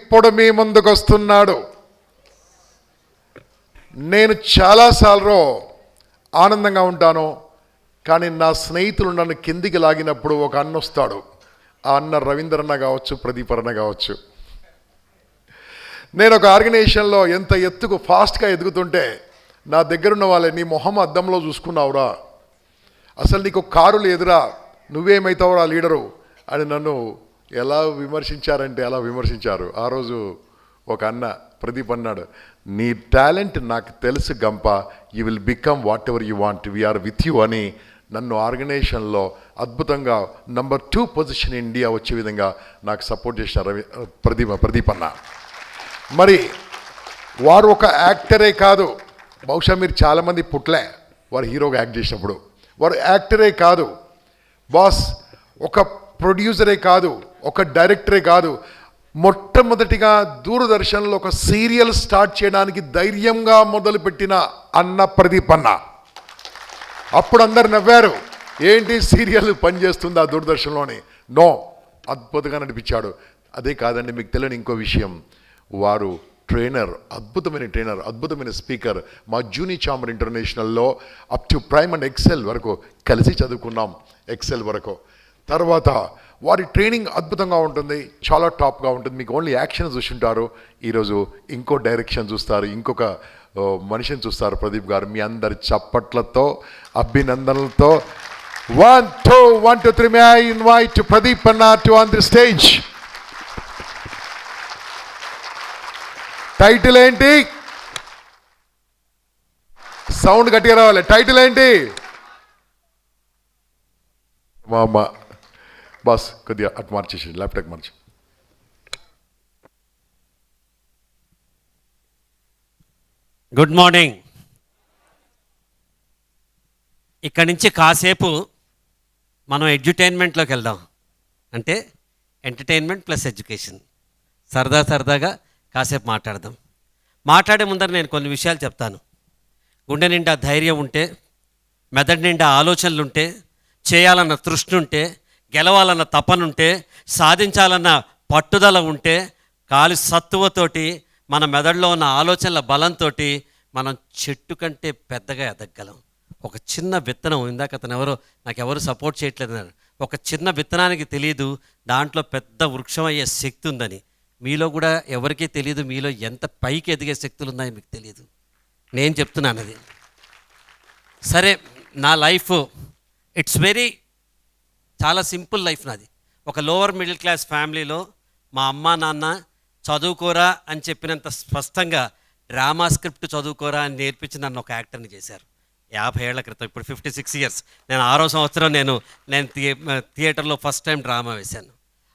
ఇప్పుడు మీ ముందుకు వస్తున్నాడు. నేను చాలాసార్లు ఆనందంగా ఉంటాను, కానీ నా స్నేహితులు నన్ను కిందికి లాగినప్పుడు ఒక అన్న వస్తాడు. ఆ అన్న రవీంద్రన్న కావచ్చు, ప్రదీప్ అన్న కావచ్చు. నేను ఒక ఆర్గనైజేషన్లో ఎంత ఎత్తుకు ఫాస్ట్గా ఎదుగుతుంటే నా దగ్గరున్న వాళ్ళే, నీ మొహం అద్దంలో చూసుకున్నావురా, అసలు నీకు కారు లేదురా, నువ్వేమవుతావురా లీడరు అని నన్ను ఎలా విమర్శించారంటే అలా విమర్శించారు. ఆ రోజు ఒక అన్న ప్రదీప్ అన్నాడు, నీ టాలెంట్ నాకు తెలుసు గంప, you will become whatever you want, we are with you అని నన్ను ఆర్గనైజేషన్లో అద్భుతంగా నంబర్ 2 పొజిషన్ ఇండియా వచ్చే విధంగా నాకు సపోర్ట్ చేసిన ప్రదీప్ అన్న. మరి వారు ఒక యాక్టరే కాదు, బహుశా మీరు చాలామంది పుట్లే వారు హీరోగా యాక్ట్ చేసినప్పుడు. వారు యాక్టరే కాదు బాస్, ఒక ప్రొడ్యూసరే కాదు, ఒక డైరెక్టరే కాదు, మొట్టమొదటిగా దూరదర్శన్లో ఒక సీరియల్ స్టార్ట్ చేయడానికి ధైర్యంగా మొదలుపెట్టిన అన్న ప్రదీప్ అన్న. అప్పుడు అందరు నవ్వారు, ఏంటి సీరియల్ పనిచేస్తుందా దూరదర్శన్లోని? నో, అద్భుతంగా నడిపించాడు. అదే కాదండి, మీకు తెలియని ఇంకో విషయం, వారు ట్రైనర్, అద్భుతమైన ట్రైనర్, అద్భుతమైన స్పీకర్. మా జూనీ చాంబర్ ఇంటర్నేషనల్లో up to prime and excel వరకు కలిసి చదువుకున్నాం, ఎక్సెల్ వరకు. తర్వాత వారి ట్రైనింగ్ అద్భుతంగా ఉంటుంది, చాలా టాప్గా ఉంటుంది. మీకు ఓన్లీ యాక్షన్ చూసుంటారు, ఈరోజు ఇంకో డైరెక్షన్ చూస్తారు, ఇంకొక మనిషిని చూస్తారు. ప్రదీప్ గారు, మీ అందరి చప్పట్లతో అభినందనలతో 1 2 1 2 3 మే ఐ ఇన్వైట్ ప్రదీప్ అన్న to on the stage. Title ఏంటి? సౌండ్ గట్టిగా రావాలి. టైటిల్ ఏంటి? మా అమ్మ బాస్ కొద్దిగా అటు మార్చేసి, ల్యాప్టాప్ మార్చి. Good morning. ఇక్కడి నుంచి కాసేపు మనం ఎడ్యుటైన్మెంట్లోకి వెళ్దాం. అంటే ఎంటర్టైన్మెంట్ ప్లస్ ఎడ్యుకేషన్. సరదాగా కాసేపు మాట్లాడదాం. మాట్లాడే ముందర నేను కొన్ని విషయాలు చెప్తాను. గుండె నిండా ధైర్యం ఉంటే, మెదడు నిండా ఆలోచనలు ఉంటే, చేయాలన్న తృష్ణ ఉంటే, గెలవాలన్న తపనుంటే, సాధించాలన్న పట్టుదల ఉంటే, కాలి సత్తువతోటి, మన మెదడులో ఉన్న ఆలోచనల బలంతో మనం చెట్టు కంటే పెద్దగా ఎదగలం. ఒక చిన్న విత్తనం, ఇందాక అతను నాకెవరు సపోర్ట్ చేయట్లేదన్నారు, ఒక చిన్న విత్తనానికి తెలియదు దాంట్లో పెద్ద వృక్షం అయ్యే శక్తి ఉందని. మీలో కూడా ఎవరికీ తెలియదు మీలో ఎంత పైకి ఎదిగే శక్తులు ఉన్నాయో మీకు తెలియదు. నేను చెప్తున్నాను అది. సరే, నా లైఫ్ ఇట్స్ చాలా సింపుల్ లైఫ్ నాది. ఒక లోవర్ మిడిల్ క్లాస్ ఫ్యామిలీలో మా అమ్మ నాన్న చదువుకోరా అని చెప్పినంత స్పష్టంగా డ్రామా స్క్రిప్ట్ చదువుకోరా అని నేర్పించి నన్ను ఒక యాక్టర్ని చేశారు 50 ఏళ్ల క్రితం. ఇప్పుడు 56 ఇయర్స్. నేను 6వ సంవత్సరం నేను థియేటర్లో ఫస్ట్ టైం డ్రామా వేశాను.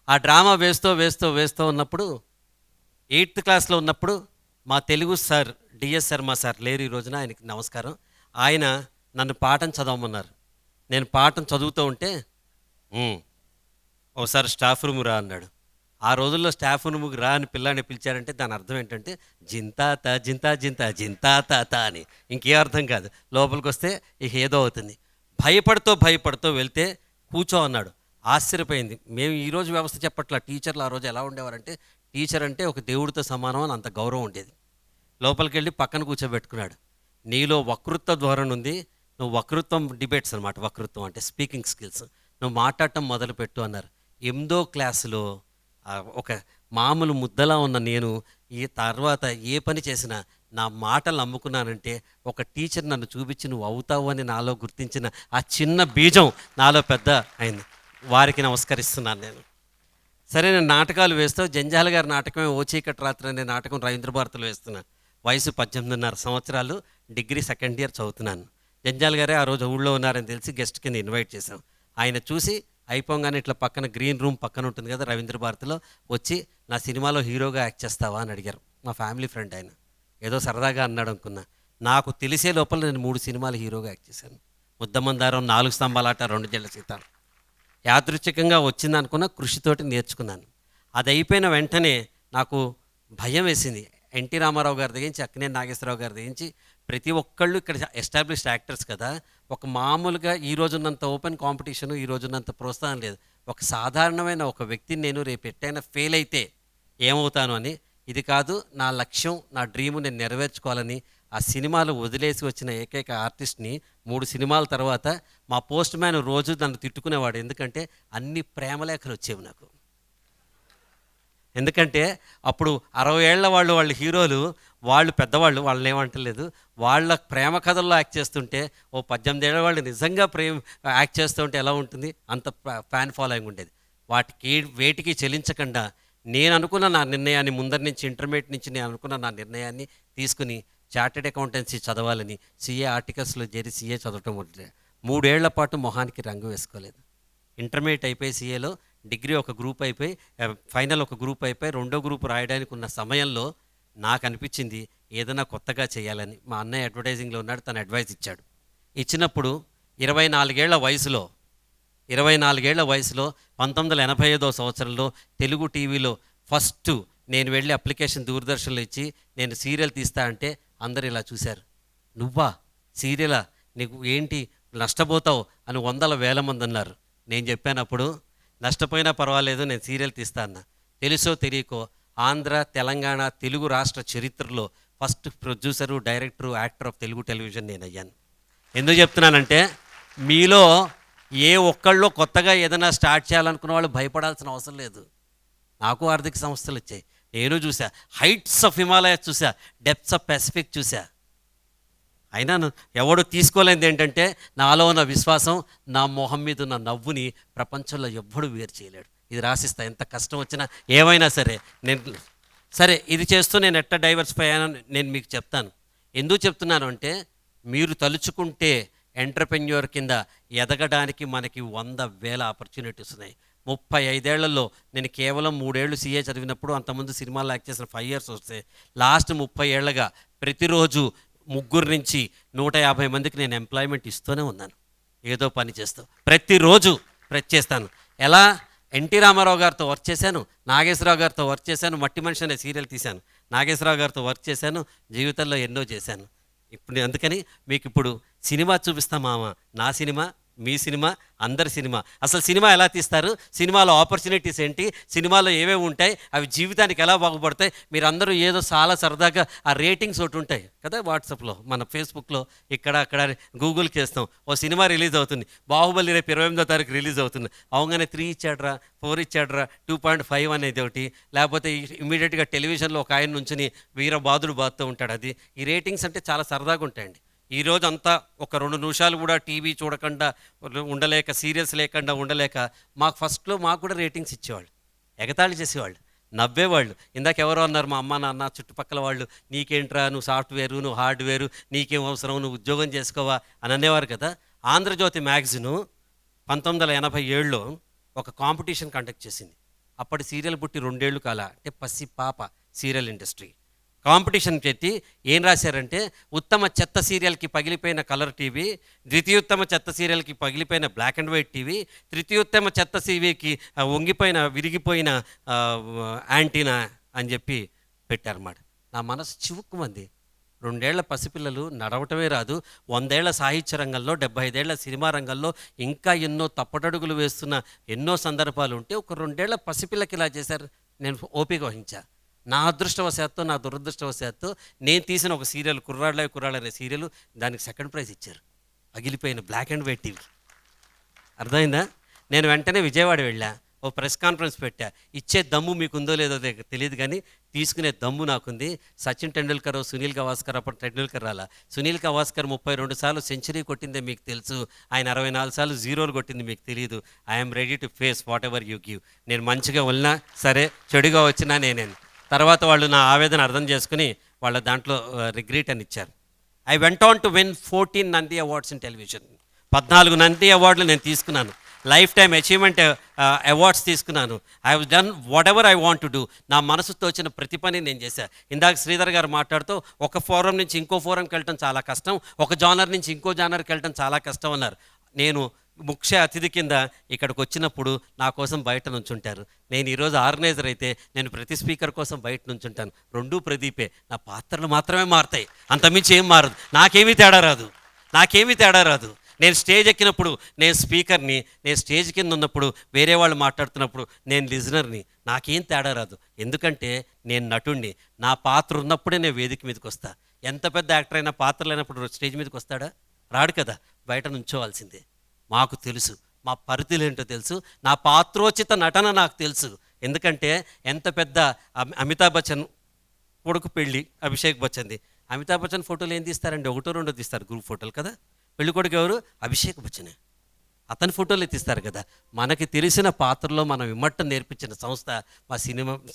ఆ డ్రామా వేస్తూ ఉన్నప్పుడు 8th క్లాస్లో ఉన్నప్పుడు మా Telugu sir DS Sharma sir లేరు ఈ రోజున, ఆయనకి నమస్కారం. ఆయన నన్ను పాఠం చదవమన్నారు. నేను పాఠం చదువుతూ ఉంటే ఒకసారి స్టాఫ్ రూమ్ రా అన్నాడు. ఆ రోజుల్లో స్టాఫ్ రూమ్కి రా అని పిల్లాన్ని పిలిచారంటే దాని అర్థం ఏంటంటే జింతా జింతా అని, ఇంకే అర్థం కాదు. లోపలికి వస్తే ఇక ఏదో అవుతుంది. భయపడుతూ వెళ్తే కూర్చో అన్నాడు. ఆశ్చర్యపోయింది. మేము ఈరోజు వ్యవస్థ చెప్పట్లా, టీచర్లు ఆ రోజు ఎలా ఉండేవారంటే, టీచర్ అంటే ఒక దేవుడితో సమానం అని అంత గౌరవం ఉండేది. లోపలికి వెళ్ళి పక్కన కూర్చోబెట్టుకున్నాడు. నీలో వక్తృత్వ ధోరణి ఉంది, నువ్వు వక్తృత్వం డిబేట్స్ అనమాట, వక్తృత్వం అంటే స్పీకింగ్ స్కిల్స్, నువ్వు మాట్లాడటం మొదలుపెట్టు అన్నారు. 8వ క్లాసులో ఒక మామూలు ముద్దలా ఉన్న నేను ఈ తర్వాత ఏ పని చేసినా నా మాటలు నమ్ముకున్నానంటే ఒక టీచర్ నన్ను చూపించి నువ్వు అవుతావు అని నాలో గుర్తించిన ఆ చిన్న బీజం నాలో పెద్ద అయింది. వారికి నమస్కరిస్తున్నాను నేను. సరే, నేను నాటకాలు వేస్తూ జంజాల గారి నాటకమే ఓ చీకటి రాత్రి అనే నాటకం రవీంద్ర భారతిలో వేస్తున్నాను. వయసు 18.5 సంవత్సరాలు, డిగ్రీ 2nd ఇయర్ చదువుతున్నాను. జంజాల గారే ఆ రోజు ఊళ్ళో ఉన్నారని తెలిసి గెస్ట్ కింద ఇన్వైట్ చేశాం. ఆయన చూసి అయిపోగానే ఇట్లా పక్కన గ్రీన్ రూమ్ పక్కన ఉంటుంది కదా రవీంద్ర భారతిలో, వచ్చి నా సినిమాలో హీరోగా యాక్ట్ చేస్తావా అని అడిగారు. మా ఫ్యామిలీ ఫ్రెండ్ ఆయన, ఏదో సరదాగా అన్నాడు అనుకున్నా. నాకు తెలిసే లోపల నేను 3 సినిమాలు హీరోగా యాక్ట్ చేశాను. ముద్దమందారం, 4 స్తంభాలాట, 2 జళ్ళ సీత. యాదృచ్ఛికంగా వచ్చింది అనుకున్న, కృషితోటి నేర్చుకున్నాను. అది అయిపోయిన వెంటనే నాకు భయం వేసింది. ఎన్టీ రామారావు గారి దగ్గర నుంచి, అక్కినేని నాగేశ్వరరావు గారి దగ్గర నుంచి ప్రతి ఒక్కళ్ళు ఇక్కడ ఎస్టాబ్లిష్డ్ యాక్టర్స్ కదా, ఒక మామూలుగా ఈ రోజున్నంత ఓపెన్ కాంపిటీషను, ఈ రోజున్నంత ప్రోత్సాహం లేదు. ఒక సాధారణమైన ఒక వ్యక్తిని నేను రేపు ఎట్టైనా ఫెయిల్ అయితే ఏమవుతాను అని. ఇది కాదు నా లక్ష్యం, నా డ్రీము నేను నెరవేర్చుకోవాలని ఆ సినిమాలు వదిలేసి వచ్చిన ఏకైక ఆర్టిస్ట్ని 3 సినిమాల తర్వాత మా పోస్ట్ మ్యాన్ రోజు నన్ను తిట్టుకునేవాడు. ఎందుకంటే అన్ని ప్రేమలేఖలు వచ్చేవి నాకు. ఎందుకంటే అప్పుడు 60 ఏళ్ల వాళ్ళు హీరోలు, వాళ్ళు పెద్దవాళ్ళు, వాళ్ళని ఏమంటలేదు, వాళ్ళ ప్రేమ కథల్లో యాక్ట్ చేస్తుంటే ఓ 18 ఏళ్ల వాళ్ళు నిజంగా యాక్ట్ చేస్తుంటే ఎలా ఉంటుంది, అంత ఫ్యాన్ ఫాలోయింగ్ ఉండేది. వేటికి చెలించకుండా నేను అనుకున్న నా నిర్ణయాన్ని, ముందరి నుంచి ఇంటర్మీడియట్ నుంచి నేను అనుకున్న నా నిర్ణయాన్ని తీసుకుని చార్టెడ్ అకౌంటెన్సీ చదవాలని సీఏ ఆర్టికల్స్లో చేరి సీఏ చదవటం మొదలు. 3 ఏళ్ల పాటు మొహానికి రంగు వేసుకోలేదు. ఇంటర్మీడియట్ అయిపోయి సీఏలో, డిగ్రీ ఒక గ్రూప్ అయిపోయి, ఫైనల్ ఒక గ్రూప్ అయిపోయి, రెండో గ్రూప్ రాయడానికి ఉన్న సమయంలో నాకు అనిపించింది ఏదైనా కొత్తగా చేయాలని. మా అన్నయ్య అడ్వర్టైజింగ్లో ఉన్నాడు, తను అడ్వైస్ ఇచ్చాడు. ఇచ్చినప్పుడు 24 ఏళ్ల వయసులో 1985 సంవత్సరంలో తెలుగు టీవీలో ఫస్ట్ నేను వెళ్ళి అప్లికేషన్ దూరదర్శన్లో ఇచ్చి నేను సీరియల్ తీస్తా అంటే అందరు ఇలా చూశారు. నువ్వా సీరియలా, నీకు ఏంటి నష్టపోతావు అని 100,000 మంది అన్నారు. నేను చెప్పాను అప్పుడు, నష్టపోయినా పర్వాలేదు, నేను సీరియల్ తీస్తా అన్నా. తెలుసో తెలియకో ఆంధ్ర, తెలంగాణ, తెలుగు రాష్ట్ర చరిత్రలో first producer, director, actor of Telugu television నేను అయ్యాను. ఎందుకు చెప్తున్నానంటే, మీలో ఏ ఒక్కళ్ళో కొత్తగా ఏదైనా స్టార్ట్ చేయాలనుకున్న వాళ్ళు భయపడాల్సిన అవసరం లేదు. నాకు ఆర్థిక సంస్థలు వచ్చాయి, నేను చూసా. హైట్స్ ఆఫ్ హిమాలయస్ చూసా, డెప్త్స్ ఆఫ్ పెసిఫిక్ చూసా. అయినా ఎవడు తీసుకోలేనిది ఏంటంటే నాలో ఉన్న విశ్వాసం, నా మొహం మీద ఉన్న నవ్వుని ప్రపంచంలో ఎవ్వడు వేరు చేయలేడు. ఇది రాసిస్తా, ఎంత కష్టం వచ్చినా ఏమైనా సరే. సరే ఇది చేస్తూ నేను ఎట్లా డైవర్సిఫై అయ్యానని నేను మీకు చెప్తాను. ఎందుకు చెప్తున్నాను అంటే, మీరు తలుచుకుంటే ఎంటర్ప్రెన్యూర్ కింద ఎదగడానికి మనకి 100,000 ఆపర్చునిటీస్ ఉన్నాయి. 35 ఏళ్లలో నేను కేవలం 3 ఏళ్ళు సీఏ చదివినప్పుడు, అంతకుముందు సినిమాలో యాక్ట్ చేసిన 5 years వస్తే, లాస్ట్ 30 ఏళ్ళగా ప్రతిరోజు 3 నుంచి 150 మందికి నేను ఎంప్లాయ్మెంట్ ఇస్తూనే ఉన్నాను. ఏదో పని చేస్తూ ప్రతిరోజు చేస్తాను. ఎలా? ఎన్టీ రామారావు గారితో వర్క్ చేశాను, నాగేశ్వరరావు గారితో వర్క్ చేశాను, మట్టి మనిషి అనే సీరియల్ తీశాను, నాగేశ్వరరావు గారితో వర్క్ చేశాను, జీవితంలో ఎన్నో చేశాను. ఇప్పుడు అందుకని మీకు ఇప్పుడు సినిమా చూపిస్తా మామ. నా సినిమా, మీ సినిమా, అందరి సినిమా. అసలు సినిమా ఎలా తీస్తారు, సినిమాలో ఆపర్చునిటీస్ ఏంటి, సినిమాలో ఏవేవి ఉంటాయి, అవి జీవితానికి ఎలా బాగుపడతాయి. మీరు అందరూ ఏదో చాలా సరదాగా ఆ రేటింగ్స్ ఒకటి ఉంటాయి కదా వాట్సాప్లో, మన ఫేస్బుక్లో, ఇక్కడ అక్కడ గూగుల్కి వేస్తాం. ఓ సినిమా రిలీజ్ అవుతుంది, బాహుబలి రేపు 28వ తారీఖు రిలీజ్ అవుతుంది. అవగానే 3 ఇచ్చాడ్రా, 4 ఇచ్చాడ్రా, 2.5 అనేది ఒకటి. లేకపోతే ఇమీడియట్గా టెలివిజన్లో ఒక ఆయన నుంచుని వీరబాదుడు బాదుతూ ఉంటాడు. అది ఈ రేటింగ్స్ అంటే చాలా సరదాగా ఉంటాయండి. ఈరోజు అంతా ఒక 2 నిమిషాలు కూడా టీవీ చూడకుండా ఉండలేక, సీరియల్స్ లేకుండా ఉండలేక, మాకు ఫస్ట్లో మాకు కూడా రేటింగ్స్ ఇచ్చేవాళ్ళు, ఎగతాళి చేసేవాళ్ళు, నవ్వేవాళ్ళు. ఇందాక ఎవరో అన్నారు, మా అమ్మ నాన్న చుట్టుపక్కల వాళ్ళు, నీకేంట్రా, నువ్వు సాఫ్ట్వేరు, నువ్వు హార్డ్వేరు, నీకేం అవసరం, నువ్వు ఉద్యోగం చేసుకోవా అని అనేవారు కదా. ఆంధ్రజ్యోతి మ్యాగజైను 1987లో ఒక కాంపిటీషన్ కండక్ట్ చేసింది. అప్పటి సీరియల్ పుట్టి 2 ఏళ్ళు కాల, అంటే పసి పాప సీరియల్ ఇండస్ట్రీ. కాంపిటీషన్ పెట్టి ఏం రాశారంటే, ఉత్తమ చెత్త సీరియల్కి పగిలిపోయిన కలర్ టీవీ, ద్వితీయోత్తమ చెత్త సీరియల్కి పగిలిపోయిన బ్లాక్ అండ్ వైట్ టీవీ, తృతీయోత్తమ చెత్త సీవీకి విరిగిపోయిన యాంటీనా అని చెప్పి పెట్టారన్నమాట. నా మనసు చివుక్కుమంది. 2 ఏళ్ల పసిపిల్లలు నడవటమే రాదు, 100 ఏళ్ల సాహిత్య రంగంలో, 75 ఏళ్ల సినిమా రంగంలో ఇంకా ఎన్నో తప్పటడుగులు వేస్తున్న ఎన్నో సందర్భాలు ఉంటే, ఒక 2 ఏళ్ల పసిపిల్లకి ఇలా చేశారు. నేను ఓపిక వహించా. నా అదృష్టవశాత్తు, నా దురదృష్టవశాత్తు నేను తీసిన ఒక సీరియల్, కుర్రాళ్ళ అనే సీరియల్, దానికి 2nd ప్రైజ్ ఇచ్చారు, పగిలిపోయిన బ్లాక్ అండ్ వైట్ టీవీ. అర్థమైందా? నేను వెంటనే విజయవాడ వెళ్ళా, ఓ ప్రెస్ కాన్ఫరెన్స్ పెట్టా. ఇచ్చే దమ్ము మీకుందో లేదో తెలియదు కానీ తీసుకునే దమ్ము నాకుంది. సచిన్ టెండూల్కర్, సునీల్ గవాస్కర్, అప్పుడు టెండూల్కర్ రాలా, సునీల్ గవాస్కర్ 32 సార్లు సెంచరీ కొట్టిందే మీకు తెలుసు, ఆయన 64 సార్లు జీరోలు కొట్టింది మీకు తెలియదు. I'm ready to face what ever you give. నేను మంచిగా వెళ్ళినా సరే, చెడుగా వచ్చినా నేనే. తర్వాత వాళ్ళు నా ఆవేదన అర్థం చేసుకుని వాళ్ళ దాంట్లో రిగ్రీట్ అని ఇచ్చారు. I went on to win 14 Nandi awards in television. 14 Nandi అవార్డులు నేను తీసుకున్నాను. లైఫ్ టైమ్ అచీవ్మెంట్ అవార్డ్స్ తీసుకున్నాను. I have done what ever I want to do. నా మనసుతో వచ్చిన ప్రతి పని నేను చేశాను. ఇందాక శ్రీధర్ గారు మాట్లాడుతూ, ఒక ఫోరం నుంచి ఇంకో ఫోరంకి వెళ్ళటం చాలా కష్టం, ఒక జానర్ నుంచి ఇంకో జానర్కి వెళ్ళటం చాలా కష్టం అన్నారు. నేను ముఖ్య అతిథి కింద ఇక్కడికి వచ్చినప్పుడు నా కోసం బయట నుంచుంటారు. నేను ఈరోజు ఆర్గనైజర్ అయితే నేను ప్రతి స్పీకర్ కోసం బయట నుంచుంటాను. 2 ప్రదీపే. నా పాత్రలు మాత్రమే మారుతాయి, అంతమించి ఏం మారదు. నాకేమీ తేడా రాదు. నేను స్టేజ్ ఎక్కినప్పుడు నేను స్పీకర్ని, నేను స్టేజ్ కింద ఉన్నప్పుడు వేరే వాళ్ళు మాట్లాడుతున్నప్పుడు నేను లిజనర్ని. నాకేం తేడా రాదు, ఎందుకంటే నేను నటుణ్ణి. నా పాత్ర ఉన్నప్పుడే నేను వేదిక మీదకి వస్తా. ఎంత పెద్ద యాక్టర్ అయినా పాత్ర లేనప్పుడు స్టేజ్ మీదకి వస్తాడా? రాడు కదా, బయట నుంచోవాల్సిందే. మాకు తెలుసు, మా పరిధులు ఏంటో తెలుసు, నా పాత్రోచిత నటన నాకు తెలుసు. ఎందుకంటే ఎంత పెద్ద అమితాబ్ బచ్చన్ కొడుకు పెళ్ళి, అభిషేక్ బచ్చన్ది. అమితాబ్ బచ్చన్ ఫోటోలు ఏం తీస్తారండి? ఒకటో రెండో తీస్తారు, గ్రూప్ ఫోటోలు కదా. పెళ్లి కొడుకు ఎవరు? అభిషేక్ బచ్చనే. అతని ఫోటోలు తీస్తారు కదా. మనకి తెలిసిన పాత్రలో మనం ఇమ్మట్టం నేర్పించిన సంస్థ మా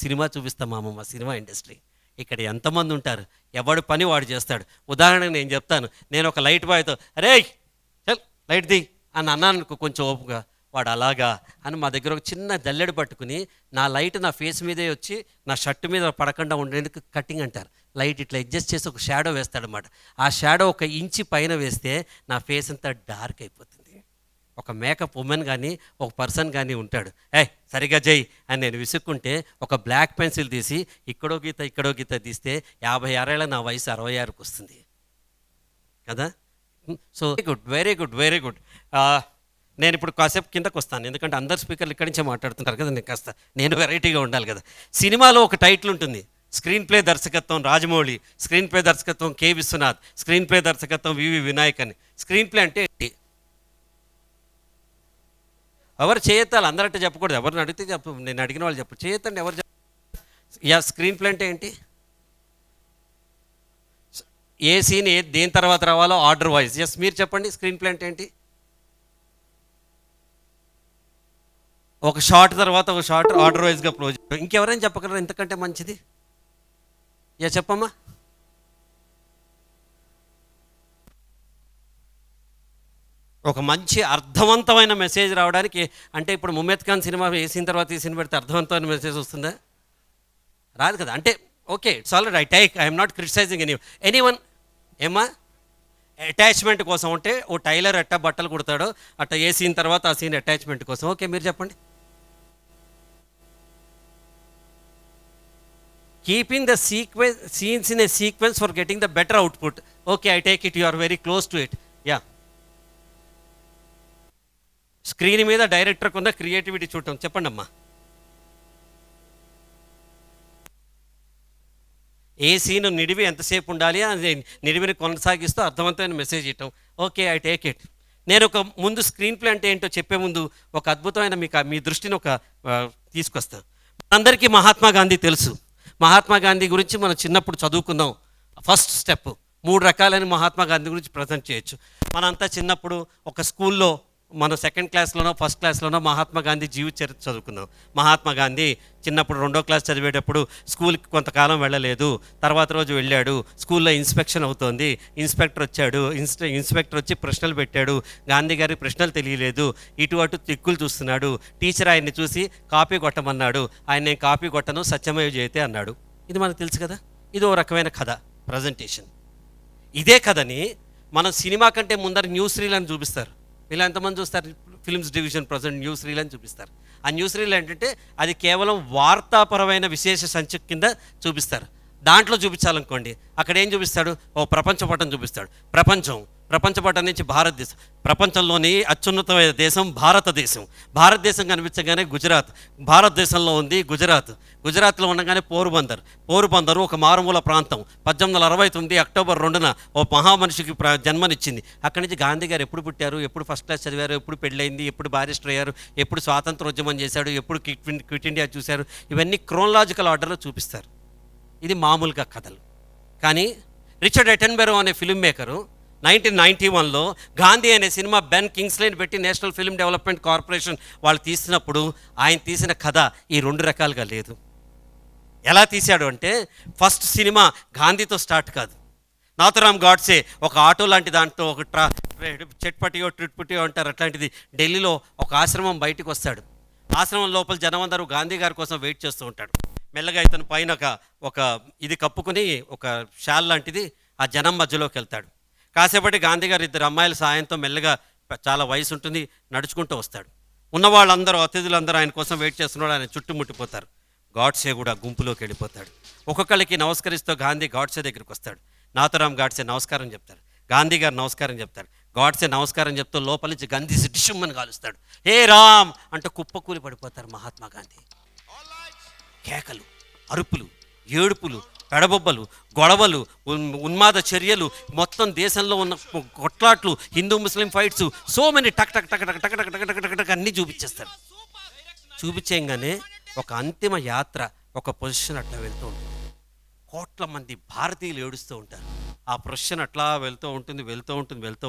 సినిమా చూపిస్తామాము, మా సినిమా ఇండస్ట్రీ. ఇక్కడ ఎంతమంది ఉంటారు, ఎవడు పని వాడు చేస్తాడు. ఉదాహరణకు నేను చెప్తాను, నేను ఒక లైట్ బాయ్తో అరే చల్ లైట్ ది అని అన్నాను కొంచెం ఓపుగా, వాడు అలాగా అని మా దగ్గర ఒక చిన్న జల్లెడ పట్టుకుని నా లైట్ నా ఫేస్ మీదే వచ్చి నా షర్ట్ మీద పడకుండా ఉండేందుకు కట్టింగ్ అంటారు. లైట్ ఇట్లా అడ్జస్ట్ చేసి ఒక షాడో వేస్తాడనమాట. ఆ షాడో 1 ఇంచి పైన వేస్తే నా ఫేస్ అంతా డార్క్ అయిపోతుంది. ఒక మేకప్ ఉమెన్ కానీ ఒక పర్సన్ కానీ ఉంటాడు, సరిగా జై అని నేను విసుక్కుంటే ఒక బ్లాక్ పెన్సిల్ తీసి ఇక్కడో గీత తీస్తే 56 ఏళ్ళ నా వయసు 66కి వస్తుంది కదా. So very good. నేను ఇప్పుడు కాసేపు కిందకు వస్తాను, ఎందుకంటే అందరు స్పీకర్లు ఇక్కడి నుంచే మాట్లాడుతుంటారు కదా. నేను వెరైటీగా ఉండాలి కదా. సినిమాలో ఒక టైటిల్ ఉంటుంది, స్క్రీన్ ప్లే దర్శకత్వం రాజమౌళి, స్క్రీన్ ప్లే దర్శకత్వం కె విశ్వనాథ్, స్క్రీన్ ప్లే దర్శకత్వం వివి వినాయక్ అని. స్క్రీన్ ప్లే అంటే ఏంటి? ఎవరు చేయెత్తాలి, అందరంటే చెప్పకూడదు. ఎవరిని అడిగితే చెప్పు, నేను అడిగిన వాళ్ళు చెప్పు, చేయెత్తండి ఎవరు చెప్పు. స్క్రీన్ ప్లే అంటే ఏంటి? ఏ సీన్ దేని తర్వాత రావాలో ఆర్డర్ వైజ్. మీరు చెప్పండి, స్క్రీన్ ప్లే అంటే ఏంటి? ఒక షార్ట్ తర్వాత ఒక షార్ట్ ఆర్డర్ వైజ్గా క్లోజ్. ఇంకెవరైనా చెప్పగలరా ఇంతకంటే మంచిది? చెప్పమ్మా. ఒక మంచి అర్థవంతమైన మెసేజ్ రావడానికి, అంటే ఇప్పుడు ముమ్మద్ ఖాన్ సినిమా వేసిన తర్వాత ఈ సినిమా పెడితే అర్థవంతమైన మెసేజ్ వస్తుందా? రాదు కదా. అంటే okay, it's all right, I'm not criticizing anyone. ఏమా అటాచ్మెంట్ కోసం అంటే ఓ టైలర్ ఎట్టా బట్టలు కుడతాడో అట్లా ఏ సీన్ తర్వాత ఆ సీన్ అటాచ్మెంట్ కోసం. ఓకే, మీరు చెప్పండి. Keeping the scenes in a sequence for getting the better output. Okay, I take it, you are very close to it. Screen మీద డైరెక్టర్కి ఉన్న క్రియేటివిటీ చూడటం. చెప్పండి అమ్మా. ఏ సీన్ నిడివి ఎంతసేపు ఉండాలి, అది నిడివిని కొనసాగిస్తూ అర్థవంతమైన మెసేజ్ ఇవ్వటం. Okay, I take it. నేను ఒక ముందు స్క్రీన్ ప్లే అంటే ఏంటో చెప్పే ముందు ఒక అద్భుతమైన మీ దృష్టిని తీసుకొస్తాను. అందరికీ మహాత్మా గాంధీ తెలుసు. మహాత్మా గాంధీ గురించి మనం చిన్నప్పుడు చదువుకుందాం. ఫస్ట్ స్టెప్ 3 రకాలని మహాత్మా గాంధీ గురించి ప్రజెంట్ చేయొచ్చు. మనంతా చిన్నప్పుడు ఒక స్కూల్లో మనం 2nd క్లాస్లోనో 1st క్లాస్లోనో మహాత్మా గాంధీ జీవిత చరిత్ర చదువుకుందాం. మహాత్మా గాంధీ చిన్నప్పుడు 2వ క్లాస్ చదివేటప్పుడు స్కూల్కి కొంతకాలం వెళ్ళలేదు. తర్వాత రోజు వెళ్ళాడు, స్కూల్లో ఇన్స్పెక్షన్ అవుతోంది. ఇన్స్పెక్టర్ వచ్చాడు. ఇన్స్పెక్టర్ వచ్చి ప్రశ్నలు పెట్టాడు. గాంధీ గారి ప్రశ్నలు తెలియలేదు. ఇటు అటు తిక్కులు చూస్తున్నాడు. టీచర్ ఆయన్ని చూసి కాపీ కొట్టమన్నాడు. ఆయన నేను కాపీ కొట్టను, సత్యమేవ జయతే అన్నాడు. ఇది మనకు తెలుసు కదా. ఇది ఓ రకమైన కథ, ప్రజెంటేషన్. ఇదే కథని మనం సినిమా కంటే ముందర న్యూస్ రీల్ అని చూపిస్తారు. ఇలా ఎంతమంది చూస్తారు? Films division present news reel అని చూపిస్తారు. ఆ న్యూస్ రీల్ ఏంటంటే అది కేవలం వార్తాపరమైన విశేష సంచిక కింద చూపిస్తారు. దాంట్లో చూపించాలనుకోండి, అక్కడ ఏం చూపిస్తాడు? ఓ ప్రపంచ పటం చూపిస్తాడు. ప్రపంచ పటం నుంచి భారతదేశం, ప్రపంచంలోని అత్యున్నతమైన దేశం భారతదేశం. భారతదేశం కనిపించగానే గుజరాత్, భారతదేశంలో ఉంది గుజరాత్లో ఉండగానే పోరుబందరు ఒక మారుమూల ప్రాంతం. 1869 అక్టోబర్ 2న ఓ మహామనిషికి జన్మనిచ్చింది. అక్కడి నుంచి గాంధీ గారు ఎప్పుడు పుట్టారు, ఎప్పుడు ఫస్ట్ క్లాస్ చదివారు, ఎప్పుడు పెళ్ళయింది, ఎప్పుడు బారిస్టర్ అయ్యారు, ఎప్పుడు స్వాతంత్రోద్యమం చేశాడు, ఎప్పుడు క్విట్ ఇండియా చూశారు, ఇవన్నీ క్రోనలాజికల్ ఆర్డర్లో చూపిస్తారు. ఇది మామూలుగా కథలు. కానీ రిచర్డ్ అటెన్బెరో అనే ఫిల్మ్ మేకరు 1991లో గాంధీ అనే సినిమా బెన్ కింగ్స్లేని పెట్టి నేషనల్ ఫిల్మ్ డెవలప్మెంట్ కార్పొరేషన్ వాళ్ళు తీసినప్పుడు ఆయన తీసిన కథ ఈ 2 రకాలుగా లేదు. ఎలా తీశాడు అంటే, ఫస్ట్ సినిమా గాంధీతో స్టార్ట్ కాదు. నాథురామ్ గాడ్సే ఒక ఆటో లాంటి దాంట్లో ఒక చెట్పటియో ట్రిట్పటియో అంటారు, అట్లాంటిది ఢిల్లీలో ఒక ఆశ్రమం బయటకు వస్తాడు. ఆశ్రమం లోపల జనం అందరూ గాంధీ గారి కోసం వెయిట్ చేస్తూ ఉంటాడు. మెల్లగా ఇతను పైన ఒక ఇది కప్పుకుని ఒక షాల్ లాంటిది ఆ జనం మధ్యలోకి వెళ్తాడు. కాసేపటి గాంధీ గారు 2 అమ్మాయిల సాయంతో మెల్లగా, చాలా వయసు ఉంటుంది, నడుచుకుంటూ వస్తాడు. ఉన్న వాళ్ళందరూ అతిథులందరూ ఆయన కోసం వెయిట్ చేస్తున్నాడు. ఆయన చుట్టుముట్టిపోతారు. గాడ్సే కూడా గుంపులోకి వెళ్ళిపోతాడు. ఒక్కొక్కరికి నమస్కరిస్తూ గాంధీ గాడ్సే దగ్గరికి వస్తాడు. నాథురామ్ గాడ్సే నమస్కారం చెప్తాడు. గాంధీ గారు నమస్కారం చెప్తాడు. గాడ్సే నమస్కారం చెప్తూ లోపల నుంచి గంధీసి డిషుమ్మని కాలుస్తాడు. హే రామ్ అంటే కుప్పకూలి పడిపోతారు మహాత్మా గాంధీ. కేకలు, అరుపులు, ఏడుపులు, పెడబొబ్బలు, గొడవలు, ఉన్మాద చర్యలు, మొత్తం దేశంలో ఉన్న కొట్లాట్లు, హిందూ ముస్లిం ఫైట్స్, సో మెనీ టక్ టక్ టక్ టక్ టక్ టక్ టక్ టక్ టక్ టక్ అన్నీ చూపించేస్తారు. చూపించేయంగానే ఒక అంతిమ యాత్ర, ఒక పొజిషన్ అట్లా వెళ్తూ ఉంటుంది. కోట్ల మంది భారతీయులు ఏడుస్తూ ఉంటారు. ఆ ప్రొసెషన్ అట్లా వెళ్తూ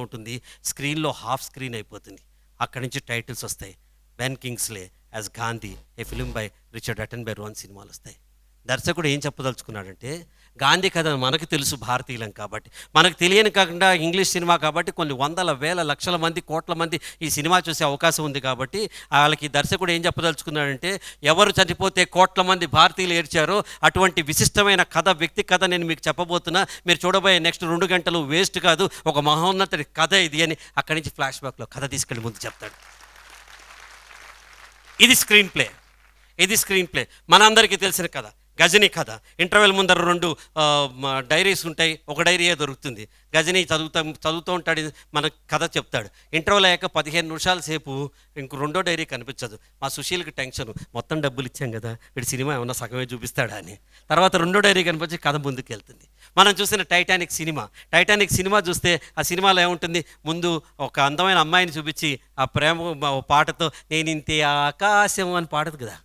ఉంటుంది. స్క్రీన్లో హాఫ్ స్క్రీన్ అయిపోతుంది. అక్కడి నుంచి టైటిల్స్ వస్తాయి. Ben Kingsley as Gandhi, a film by Richard Attenborough అని సినిమాలు వస్తాయి. దర్శకుడు ఏం చెప్పదలుచుకున్నాడంటే, గాంధీ కథ మనకు తెలుసు భారతీయులం కాబట్టి, మనకు తెలియని కాకుండా ఇంగ్లీష్ సినిమా కాబట్టి కొన్ని వందల వేల లక్షల మంది కోట్ల మంది ఈ సినిమా చూసే అవకాశం ఉంది కాబట్టి వాళ్ళకి దర్శకుడు ఏం చెప్పదలుచుకున్నాడంటే, ఎవరు చనిపోతే కోట్ల మంది భారతీయులు ఏడ్చారో అటువంటి విశిష్టమైన కథ, వ్యక్తి కథ నేను మీకు చెప్పబోతున్నా. మీరు చూడబోయే నెక్స్ట్ 2 గంటలు వేస్ట్ కాదు, ఒక మహోన్నత కథ ఇది అని అక్కడి నుంచి ఫ్లాష్ బ్యాక్లో కథ తీసుకెళ్ళి ముందు చెప్తాడు. ఇది స్క్రీన్ ప్లే. మనందరికీ తెలిసిన కథ గజనీ కథ. ఇంటర్వెల్ ముందర 2 డైరీస్ ఉంటాయి, ఒక డైరీయే దొరుకుతుంది. గజనీ చదువుతూ ఉంటాడు, మన కథ చెప్తాడు. ఇంటర్వెల్ అయ్యాక 15 నిమిషాల సేపు ఇంకో 2వ డైరీ కనిపించదు. మా సుశీల్కి టెన్షన్, మొత్తం డబ్బులు ఇచ్చాం కదా, వీడి సినిమా ఏమన్నా సగమే చూపిస్తాడా అని. తర్వాత 2వ డైరీ కనిపించి కథ ముందుకు వెళ్తుంది. మనం చూసిన టైటానిక్ సినిమా చూస్తే ఆ సినిమాలో ఏముంటుంది, ముందు ఒక అందమైన అమ్మాయిని చూపించి ఆ ప్రేమ పాటతో నేను ఇంతే ఆకాశం అని పాడదు కదా,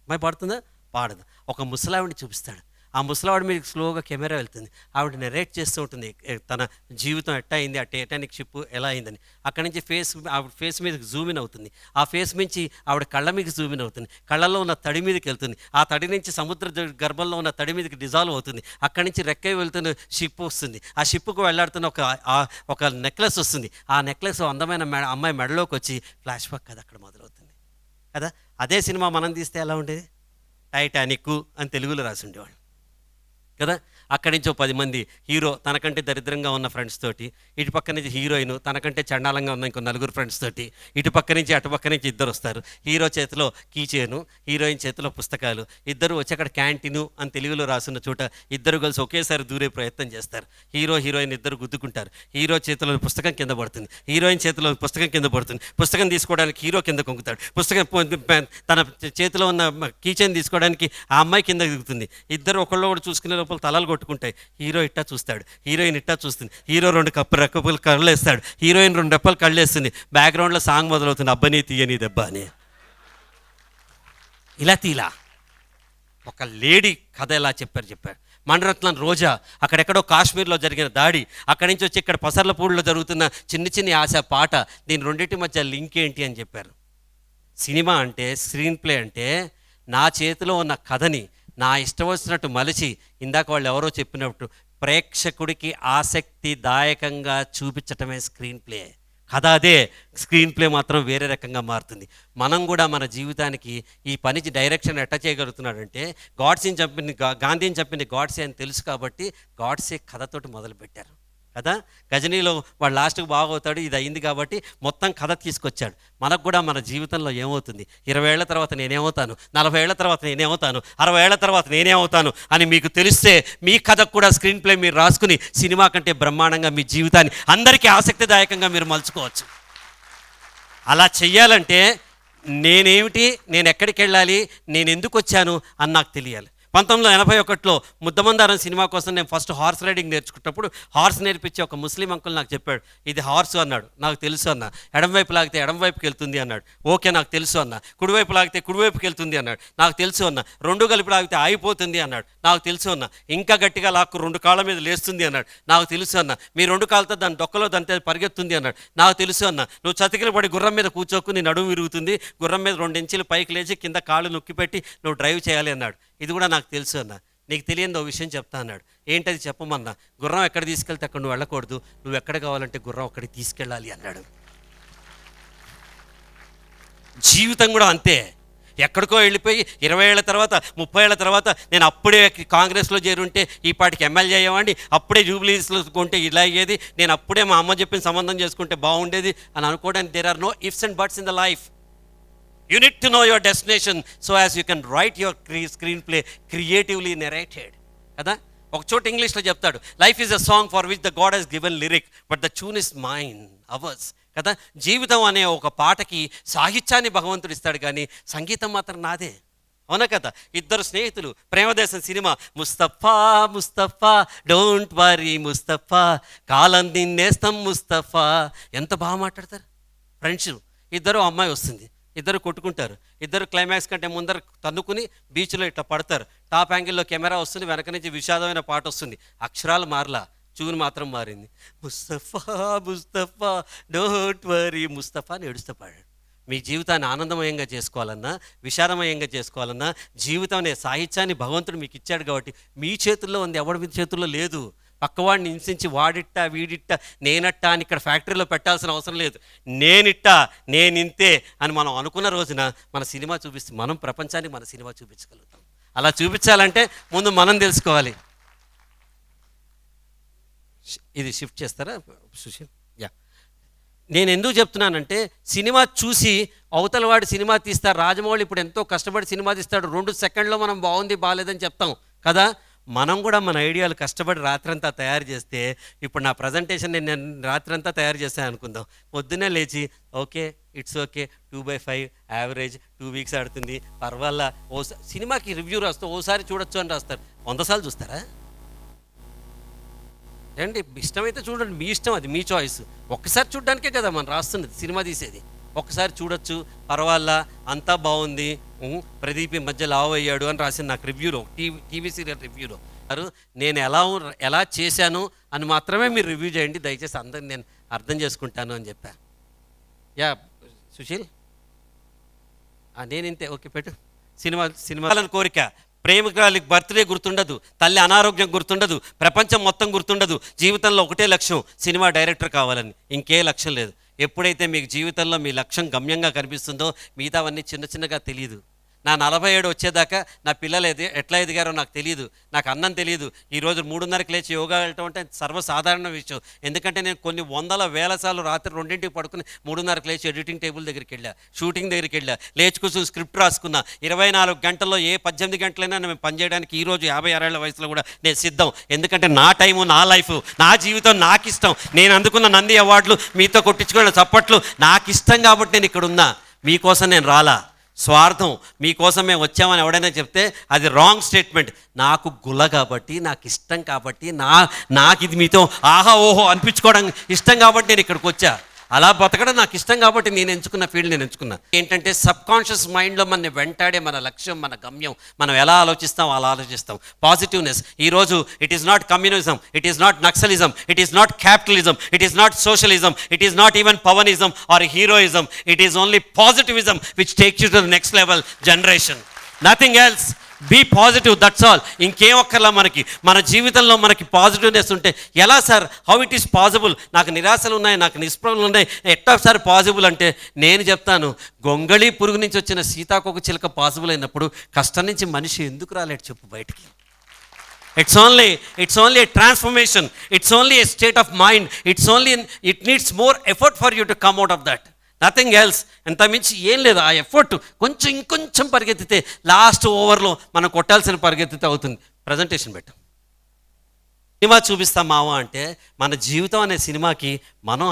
అమ్మాయి పాడుతుందా? పాడదు. ఒక ముసలావిడిని చూపిస్తాడు. ఆ ముసలావిడ మీద స్లోగా కెమెరా వెళ్తుంది. ఆవిడ నెరేట్ చేస్తూ ఉంటుంది తన జీవితం ఎట్టా అయింది, ఆ టైటానిక్ షిప్ ఎలా అయిందని. అక్కడి నుంచి ఆవిడ ఫేస్ మీదకి జూమిన్ అవుతుంది. ఆ ఫేస్ నుంచి ఆవిడ కళ్ళ మీదకి జూమిన్ అవుతుంది. కళ్ళల్లో ఉన్న తడి మీదకి వెళ్తుంది. ఆ తడి నుంచి సముద్ర గర్భంలో ఉన్న తడి మీదకి డిజాల్వ్ అవుతుంది. అక్కడి నుంచి రెక్కై వెళ్తున్న షిప్ వస్తుంది. ఆ షిప్కు వెళ్లాడుతున్న ఒక నెక్లెస్ వస్తుంది. ఆ నెక్లెస్ అందమైన అమ్మాయి మెడలోకి వచ్చి ఫ్లాష్ బ్యాక్ కదా అక్కడ మొదలవుతుంది కదా. అదే సినిమా మనం తీస్తే ఎలా ఉండేది? టైటానిక్ అని తెలుగులో రాసి ఉండేవాడు కదా. అక్కడి నుంచి 10 మంది హీరో తనకంటే దరిద్రంగా ఉన్న ఫ్రెండ్స్ తోటి, ఇటు పక్క నుంచి హీరోయిన్ తనకంటే చండాలంగా ఉన్న ఇంకో 4 ఫ్రెండ్స్ తోటి, ఇటు పక్క నుంచి అటు పక్క నుంచి ఇద్దరు వస్తారు. హీరో చేతిలో కీచేను, హీరోయిన్ చేతిలో పుస్తకాలు. ఇద్దరు వచ్చి అక్కడ క్యాంటీను అని తెలుగులో రాసిన చోట ఇద్దరు కలిసి ఒకేసారి దూరే ప్రయత్నం చేస్తారు. హీరోయిన్ ఇద్దరు గుద్దుకుంటారు. హీరో చేతిలో పుస్తకం కింద పడుతుంది, హీరోయిన్ చేతిలో పుస్తకం కింద పడుతుంది. పుస్తకం తీసుకోవడానికి హీరో కింద కొంగుతాడు. తన చేతిలో ఉన్న కీచైన్ తీసుకోవడానికి ఆ అమ్మాయి కింద దిగుతుంది. ఇద్దరు ఒకళ్ళు కూడా చూసుకునే లోపల తలలు కొట్టుకుంటాయి. హీరో ఇట్టా చూస్తాడు, హీరోయిన్ ఇట్టా చూస్తుంది. హీరో 2 రెక్కలు కళ్ళు వేస్తాడు, హీరోయిన్ 2 రెప్పలు కళ్ళు వేస్తుంది. బ్యాక్గ్రౌండ్లో సాంగ్ మొదలవుతుంది, అబ్బని తీయని దెబ్బ అని. ఇలా ఒక లేడీ కథ ఎలా చెప్పారు. మణిరత్నం రోజా అక్కడెక్కడో కాశ్మీర్లో జరిగిన దాడి, అక్కడి నుంచి వచ్చి ఇక్కడ పసర్లపూడిలో జరుగుతున్న చిన్ని ఆశ పాట, దీని రెండింటి మధ్య లింక్ ఏంటి అని చెప్పారు. సినిమా అంటే, స్క్రీన్ ప్లే అంటే నా చేతిలో ఉన్న కథని నా ఇష్టం వచ్చినట్టు మలిచి, ఇందాక వాళ్ళు ఎవరో చెప్పినట్టు ప్రేక్షకుడికి ఆసక్తిదాయకంగా చూపించటమే స్క్రీన్ ప్లే. కథ అదే, స్క్రీన్ ప్లే మాత్రం వేరే రకంగా మారుతుంది. మనం కూడా మన జీవితానికి ఈ పనికి డైరెక్షన్ ఎట్లా చేయగలుగుతున్నాడంటే, గాంధీని చెప్పింది గాడ్సే అని తెలుసు కాబట్టి గాడ్సే కథతోటి మొదలుపెట్టారు కదా. గజనీలో వాడు లాస్ట్కి బాగవుతాడు, ఇది అయింది కాబట్టి మొత్తం కథ తీసుకొచ్చాడు. మనకు కూడా మన జీవితంలో ఏమవుతుంది, 20 ఏళ్ల తర్వాత నేనేమవుతాను, 40 ఏళ్ల తర్వాత నేనేమవుతాను, 60 ఏళ్ల తర్వాత నేనేమవుతాను అని మీకు తెలిస్తే మీ కథకు కూడా స్క్రీన్ ప్లే మీరు రాసుకుని సినిమా కంటే బ్రహ్మాండంగా మీ జీవితాన్ని అందరికీ ఆసక్తిదాయకంగా మీరు మలుచుకోవచ్చు. అలా చెయ్యాలంటే నేనేమిటి, నేను ఎక్కడికి వెళ్ళాలి, నేను ఎందుకు వచ్చాను అని నాకు తెలియాలి. 1981లో ముద్దమందారం సినిమా కోసం నేను ఫస్ట్ హార్స్ రైడింగ్ నేర్చుకున్నప్పుడు హార్స్ నేర్పించి ఒక ముస్లిం అంకుల్ నాకు చెప్పాడు, ఇది హార్స్ అన్నాడు. నాకు తెలుసు అన్న. ఎడంవైపు లాగితే ఎడంవైపుకి వెళ్తుంది అన్నాడు. ఓకే నాకు తెలుసు అన్న. కుడివైపు లాగితే కుడివైపుకి వెళ్తుంది అన్నాడు. నాకు తెలుసు అన్న. 2 కలిపి లాగితే ఆగిపోతుంది అన్నాడు. నాకు తెలుసు అన్న. ఇంకా గట్టిగా లాక్కు 2 కాళ్ళ మీద లేస్తుంది అన్నాడు. నాకు తెలుసు అన్న. మీ 2 కాళ్ళతో దాని డొక్కలో దాని పరిగెత్తుంది అన్నాడు. నాకు తెలుసు అన్న. నువ్వు చతికిలు పడి గుర్రం మీద కూర్చోకు, నీ నడుము విరుగుతుంది, గుర్రం మీద 2 ఇంచులు పైకి లేచి కింద కాళ్ళు నొక్కిపెట్టి నువ్వు డ్రైవ్ చేయాలి అన్నాడు. ఇది కూడా నాకు తెలుసు అన్న. నీకు తెలియని ఓ విషయం చెప్తా అన్నాడు. ఏంటది చెప్పమన్నా. గుర్రం ఎక్కడ తీసుకెళ్తే అక్కడ నువ్వు వెళ్ళకూడదు, నువ్వు ఎక్కడ కావాలంటే గుర్రం అక్కడికి తీసుకెళ్ళాలి అన్నాడు. జీవితం కూడా అంతే. ఎక్కడికో వెళ్ళిపోయి 20 ఏళ్ల తర్వాత 30 ఏళ్ల తర్వాత నేను అప్పుడే కాంగ్రెస్లో చేరుంటే ఈ పాటికి ఎమ్మెల్యే అయ్యేవాడిని, అప్పుడే జూబ్లీస్లో కొంటే ఇలా అయ్యేది, నేను అప్పుడే మా అమ్మ చెప్పిన సంబంధం చేసుకుంటే బాగుండేది అని అనుకోవడానికి there are no ifs and buts in the life. You need to know your destination so as you can write your screenplay creatively narrated. కదా. ఒక చోట ఇంగ్లీష్లో చెప్తాడు, life is a song for which the god has given lyric but the tune is mine ours కదా. జీవితం అనే ఒక పాటకి సాహిత్యాన్ని భగవంతుడు ఇస్తాడు, కానీ సంగీతం మాత్రం నాదే. అవునా కదా. ఇద్దరు స్నేహితులు, ప్రేమదేశం సినిమా, ముస్తఫా ముస్తఫా డోంట్ వరీ ముస్తఫా, కాలం నిన్నేస్తాం ముస్తఫా, ఎంత బాగా మాట్లాడతారు ఫ్రెండ్స్. ఇద్దరు అమ్మాయి వస్తుంది, ఇద్దరు కొట్టుకుంటారు, ఇద్దరు క్లైమాక్స్ కంటే ముందర తన్నుకుని బీచ్లో ఇట్లా పడతారు. టాప్ యాంగిల్లో కెమెరా వస్తుంది, వెనక నుంచి విషాదమైన పాట వస్తుంది, అక్షరాలు మారలా, చూని మాత్రం మారింది. ముస్తఫా ముస్తఫా డోంట్ వరీ ముస్తఫా అని ఏడుస్తూ పాడాడు. మీ జీవితాన్ని ఆనందమయంగా చేసుకోవాలన్నా, విషాదమయంగా చేసుకోవాలన్నా, జీవితం అనే సాహిత్యాన్ని భగవంతుడు మీకు ఇచ్చాడు కాబట్టి మీ చేతుల్లో ఉంది, ఎవడి మీ చేతుల్లో లేదు. పక్కవాడిని హింసించి వాడిట్టా వీడిట్టా నేనట్టా అని ఇక్కడ ఫ్యాక్టరీలో పెట్టాల్సిన అవసరం లేదు. నేనిట్టా నేనింతే అని మనం అనుకున్న రోజున మన సినిమా చూపిస్తే మనం ప్రపంచానికి మన సినిమా చూపించగలుగుతాం. అలా చూపించాలంటే ముందు మనం తెలుసుకోవాలి. ఇది షిఫ్ట్ చేస్తారా సుశీల్? యా, నేను ఎందుకు చెప్తున్నానంటే సినిమా చూసి అవతల వాడు సినిమా తీస్తారు. రాజమౌళి ఇప్పుడు ఎంతో కష్టపడి సినిమా తీస్తాడు, 2 సెకండ్లో మనం బాగుంది బాగాలేదని చెప్తాం కదా. మనం కూడా మన ఐడియాలు కష్టపడి రాత్రంతా తయారు చేస్తే, ఇప్పుడు నా ప్రజెంటేషన్ నేను రాత్రంతా తయారు చేశాను అనుకుందాం, పొద్దున్నే లేచి okay it's okay 2/5 average 2 weeks ఆడుతుంది పర్వాలా, సినిమాకి రివ్యూ రాస్తూ ఓసారి చూడొచ్చు అని రాస్తారు. 100 సార్లు చూస్తారా? ఏంటి ఇష్టమైతే చూడండి, మీ ఇష్టం, అది మీ చాయిస్. ఒక్కసారి చూడడానికే కదా మనం రాస్తున్నది, సినిమా తీసేది. ఒక్కసారి చూడొచ్చు పర్వాలా, అంతా బాగుంది, ప్రదీప్ ఈ మధ్య లావ్ అయ్యాడు అని రాసింది నాకు రివ్యూలో, టీవీ సీరియల్ రివ్యూలో. నేను ఎలా చేశాను అని మాత్రమే మీరు రివ్యూ చేయండి దయచేసి, అందరిని నేను అర్థం చేసుకుంటాను అని చెప్పా. యా సుశీల్, నేనింతే, ఓకే పెట్టు. సినిమాలను కోరిక, ప్రేమికురాలికి బర్త్డే గుర్తుండదు, తల్లి అనారోగ్యం గుర్తుండదు, ప్రపంచం మొత్తం గుర్తుండదు, జీవితంలో ఒకటే లక్ష్యం సినిమా డైరెక్టర్ కావాలని, ఇంకే లక్ష్యం లేదు. ఎప్పుడైతే మీకు జీవితంలో మీ లక్ష్యం గమ్యంగా కనిపిస్తుందో మిగతావన్నీ చిన్న చిన్నగా తెలియదు. నా 47 వచ్చేదాకా నా పిల్లలు ఎట్లా ఎదిగారో నాకు తెలియదు, నాకు అన్నం తెలియదు. ఈరోజు 3:30కి లేచి యోగా వెళ్ళటం అంటే సర్వసాధారణ విషయం. ఎందుకంటే నేను కొన్ని వందల వేల సార్లు రాత్రి 2ంటికి పడుకుని 3:30కి లేచి ఎడిటింగ్ టేబుల్ దగ్గరికి వెళ్ళా, షూటింగ్ దగ్గరికి వెళ్ళా, లేచి కూర్చొని స్క్రిప్ట్ రాసుకున్నా. 24 గంటల్లో ఏ 18 గంటలైనా నేను పనిచేయడానికి ఈరోజు 56 ఏళ్ల వయసులో కూడా నేను సిద్ధం. ఎందుకంటే నా టైము, నా లైఫ్, నా జీవితం నాకు ఇష్టం. నేను అందుకున్న నంది అవార్డులు, మీతో కొట్టించుకున్న చప్పట్లు నాకు ఇష్టం కాబట్టి నేను ఇక్కడ ఉన్నా. మీకోసం నేను రాలా, స్వార్థం మీకోసం మేము వచ్చామని ఎవడైనా చెప్తే అది రాంగ్ స్టేట్మెంట్. నాకు గుల కాబట్టి, నాకు ఇష్టం కాబట్టి, నాకు ఇది మీతో ఆహా ఓహో అనిపించుకోవడం ఇష్టం కాబట్టి నేను ఇక్కడికి వచ్చా. అలా బతకడం నాకు ఇష్టం కాబట్టి నేను ఎంచుకున్న ఫీల్డ్ నేను ఎంచుకున్నా. ఏంటంటే సబ్కాన్షియస్ మైండ్లో మన వెంటాడే మన లక్ష్యం, మన గమ్యం, మనం ఎలా ఆలోచిస్తాం అలా ఆలోచిస్తాం. పాజిటివ్నెస్. ఈరోజు it is not communism, it is not naxalism, it is not capitalism, it is not socialism, it is not even pawanism or heroism, it is only positivism which takes you to the next level generation. Nothing else. Be positive, that's all. ఇంకేం ఒక్కర్లా మనకి. మన జీవితంలో మనకి positiveness ఉంటే ఎలా sir, how it is possible? నాకు నిరాశలు ఉన్నాయి, నాకు నిస్పృహలు ఉన్నాయి, ఎట్లా సార్ పాసిబుల్ అంటే నేను చెప్తాను. గొంగళి పురుగు నుంచి వచ్చిన సీతాకోక చిలుక పాసిబుల్ అయినప్పుడు కష్టం నుంచి మనిషి ఎందుకు రాలేడు చెప్పు బయటికి? It's only a transformation, it's only a state of mind, it needs more effort for you to come out of that. Nothing else. ఎంత మించి ఏం లేదు. ఆ ఎఫర్ట్ ఇంకొంచెం పరిగెత్తితే లాస్ట్ ఓవర్లో మనం కొట్టాల్సిన పరిగెత్తితే అవుతుంది. ప్రజెంటేషన్ పెట్టు. సినిమా చూపిస్తాం మావా అంటే మన జీవితం అనే సినిమాకి మనం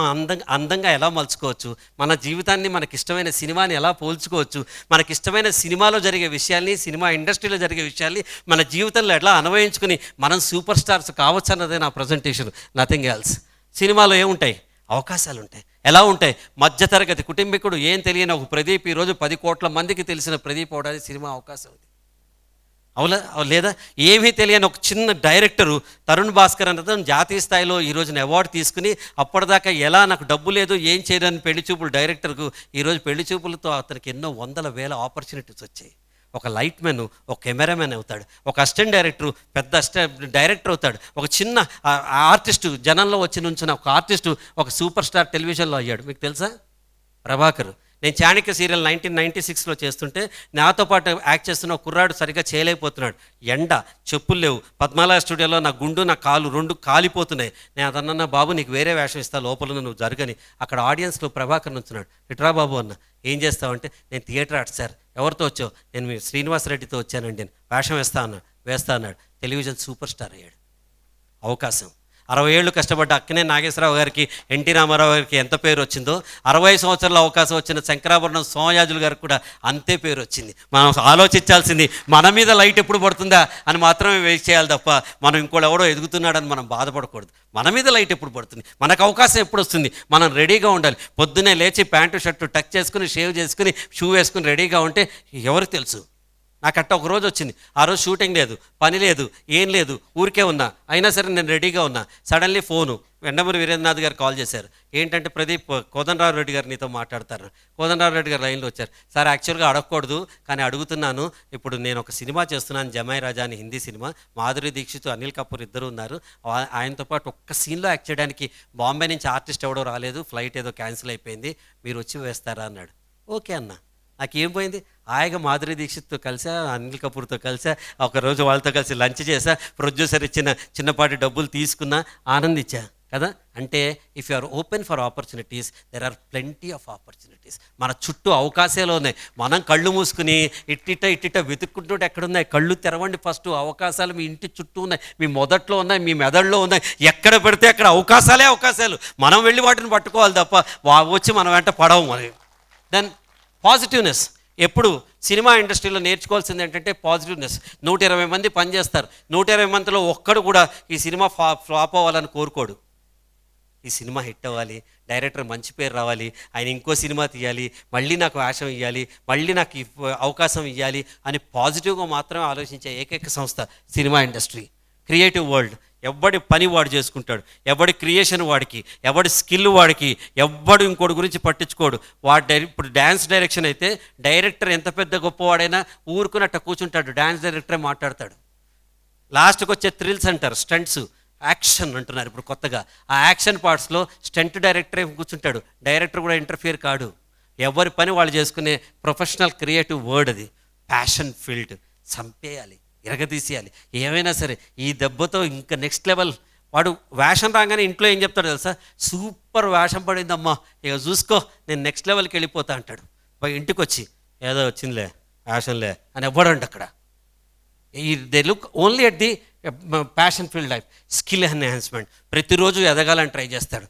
అందంగా ఎలా మలుచుకోవచ్చు, మన జీవితాన్ని మనకిష్టమైన సినిమాని ఎలా పోల్చుకోవచ్చు, మనకిష్టమైన సినిమాలో జరిగే విషయాల్ని, సినిమా ఇండస్ట్రీలో జరిగే విషయాల్ని మన జీవితంలో ఎలా అన్వయించుకుని మనం సూపర్ స్టార్స్ కావచ్చు అన్నదే నా ప్రజెంటేషన్. Nothing else. సినిమాలో ఏముంటాయి? అవకాశాలు ఉంటాయి. ఎలా ఉంటాయి? మధ్యతరగతి కుటుంబీకుడు, ఏం తెలియని ఒక ప్రదీప్ ఈరోజు 10 కోట్ల మందికి తెలిసిన ప్రదీప్ అవడానికి సినిమా అవకాశం ఉంది. లేదా ఏమీ తెలియని ఒక చిన్న డైరెక్టరు తరుణ్ భాస్కర్ అన్నది జాతీయ స్థాయిలో ఈరోజు అవార్డు తీసుకుని, అప్పటిదాకా ఎలా నాకు డబ్బు లేదు ఏం చేయడానికి పెళ్లి చూపులు డైరెక్టర్కు ఈరోజు పెళ్లి చూపులతో అతనికి ఎన్నో వందల వేల ఆపర్చునిటీస్ వచ్చాయి. ఒక లైట్ మ్యాన్ ఒక కెమెరామెన్ అవుతాడు, ఒక అసిస్టెంట్ డైరెక్టరు పెద్ద డైరెక్టర్ అవుతాడు, ఒక చిన్న ఆర్టిస్టు జనంలో వచ్చి నుంచిన ఒక ఆర్టిస్టు ఒక సూపర్ స్టార్ టెలివిజన్లో అయ్యాడు. మీకు తెలుసా? ప్రభాకర్. నేను చాణక్య సీరియల్ 1996లో చేస్తుంటే నాతో పాటు యాక్ట్ చేస్తున్న ఒక కుర్రాడు సరిగ్గా చేయలేకపోతున్నాడు. ఎండ, చెప్పులు లేవు. పద్మాలయ స్టూడియోలో నా గుండు నా కాలు 2 కాలిపోతున్నాయి. నేను అదన్నా బాబు నీకు వేరే వేషం ఇస్తా, లోపల నువ్వు జరగని. అక్కడ ఆడియన్స్లో ప్రభాకర్ నుంచున్నాడు. ఇట్రా బాబు అన్న, ఏం చేస్తావంటే నేను థియేటర్ ఆర్ట్స్ సార్. ఎవరితో వచ్చావు? నేను మీ శ్రీనివాసరెడ్డితో వచ్చానండి. నేను వేషం వేస్తా అన్నాడు. వేస్తా అన్నాడు. టెలివిజన్ సూపర్ స్టార్ అయ్యాడు. అవకాశం. 60 ఏళ్ళు కష్టపడ్డ అక్కినే నాగేశ్వరరావు గారికి, ఎన్టీ రామారావు గారికి ఎంత పేరు వచ్చిందో, 60 సంవత్సరాల అవకాశం వచ్చిన శంకరాభరణం సోమయాజులు గారికి కూడా అంతే పేరు వచ్చింది. మనం ఆలోచించాల్సింది మన మీద లైట్ ఎప్పుడు పడుతుందా అని మాత్రమే వెయిట్ చేయాలి తప్ప, మనం ఇంకోటి ఎవడో ఎదుగుతున్నాడని మనం బాధపడకూడదు. మన మీద లైట్ ఎప్పుడు పడుతుంది, మనకు అవకాశం ఎప్పుడు వస్తుంది, మనం రెడీగా ఉండాలి. పొద్దున్నే లేచి ప్యాంటు షర్టు టక్ చేసుకుని, షేవ్ చేసుకుని, షూ వేసుకుని రెడీగా ఉంటే ఎవరికి తెలుసు. నాకట్ట ఒక రోజు వచ్చింది, ఆ రోజు షూటింగ్ లేదు, పని లేదు, ఏం లేదు, ఊరికే ఉన్నా, అయినా సరే నేను రెడీగా ఉన్నా. సడన్లీ ఫోను వెండమూరి వీరేంద్రనాథ్ గారు కాల్ చేశారు. ఏంటంటే, ప్రదీప్, కోదండరావు రెడ్డి గారు నీతో మాట్లాడతారు. కోదండరావు రెడ్డి గారు లైన్లో వచ్చారు. సార్, యాక్చువల్గా అడగకూడదు కానీ అడుగుతున్నాను. ఇప్పుడు నేను ఒక సినిమా చేస్తున్నాను, జమాయి రాజా అని హిందీ సినిమా. మాధురి దీక్షిత్, అనిల్ కపూర్ ఇద్దరు ఉన్నారు. ఆయనతో పాటు ఒక్క సీన్లో యాక్ట్ చేయడానికి బాంబే నుంచి ఆర్టిస్ట్ ఎవడో రాలేదు, ఫ్లైట్ ఏదో క్యాన్సిల్ అయిపోయింది, మీరు వచ్చి వేస్తారా అన్నాడు. ఓకే అన్న. నాకేం పోయింది, హాయిగా మాధురి దీక్షిత్తో కలిసా, అనిల్ కపూర్తో కలిసా, ఒకరోజు వాళ్ళతో కలిసి లంచ్ చేసా, ప్రొడ్యూసర్ ఇచ్చిన చిన్నపాటి డబ్బులు తీసుకున్నా, ఆనందించా కదా. అంటే if you are open for opportunities, there are plenty of opportunities. మన చుట్టూ అవకాశాలు ఉన్నాయి. మనం కళ్ళు మూసుకుని ఇట్టిట వెతుక్కుంటుంటే ఎక్కడున్నాయి? కళ్ళు తెరవండి ఫస్ట్. అవకాశాలు మీ ఇంటి చుట్టూ ఉన్నాయి, మీ మొదట్లో ఉన్నాయి, మీ మెదడులో ఉన్నాయి. ఎక్కడ పెడితే అక్కడ అవకాశాలే అవకాశాలు. మనం వెళ్ళి వాటిని పట్టుకోవాలి తప్ప వచ్చి మనం వెంట పడవు. మరి దెన్ పాజిటివ్నెస్. ఎప్పుడు సినిమా ఇండస్ట్రీలో నేర్చుకోవాల్సింది ఏంటంటే పాజిటివ్నెస్. 120 మంది పనిచేస్తారు, 120 మందిలో ఒక్కడు కూడా ఈ సినిమా ఫ్లాప్ అవ్వాలని కోరుకోడు. ఈ సినిమా హిట్ అవ్వాలి, డైరెక్టర్ మంచి పేరు రావాలి, ఆయన ఇంకో సినిమా తీయాలి, మళ్ళీ నాకు వేషం ఇవ్వాలి, మళ్ళీ నాకు అవకాశం ఇవ్వాలి అని పాజిటివ్గా మాత్రమే ఆలోచించే ఏకైక సంస్థ సినిమా ఇండస్ట్రీ. Creative world. ఎవడి పని వాడు చేసుకుంటాడు, ఎవడి క్రియేషన్ వాడికి, ఎవడి స్కిల్ వాడికి, ఎవడు ఇంకోటి గురించి పట్టించుకోడు. ఇప్పుడు డ్యాన్స్ డైరెక్షన్ అయితే డైరెక్టర్ ఎంత పెద్ద గొప్పవాడైనా ఊరుకున్నట్ట కూర్చుంటాడు, డ్యాన్స్ డైరెక్టరే మాట్లాడతాడు. లాస్ట్కి వచ్చే థ్రిల్స్ అంటారు, స్టంట్స్, యాక్షన్ అంటున్నారు ఇప్పుడు కొత్తగా. ఆ యాక్షన్ పార్ట్స్లో స్టంట్ డైరెక్టరే కూర్చుంటాడు, డైరెక్టర్ కూడా ఇంటర్ఫియర్ కాడు. ఎవరి పని వాళ్ళు చేసుకునే ప్రొఫెషనల్ క్రియేటివ్ వర్డ్ అది. Passion field. చంపేయాలి, ఇరగదీసేయాలి, ఏమైనా సరే. ఈ దెబ్బతో ఇంకా నెక్స్ట్ లెవెల్. వాడు వేషం రాగానే ఇంట్లో ఏం చెప్తాడు తెలుసా? సూపర్ వేషం పడిందమ్మా, ఇక చూసుకో నేను నెక్స్ట్ లెవెల్కి వెళ్ళిపోతా అంటాడు. ఇంటికి వచ్చి ఏదో వచ్చిందిలే వేషంలే అని ఎవ్వడంట అక్కడ. They look only at the passion field life. Skill enhancement. ప్రతిరోజు ఎదగాలని ట్రై చేస్తాడు.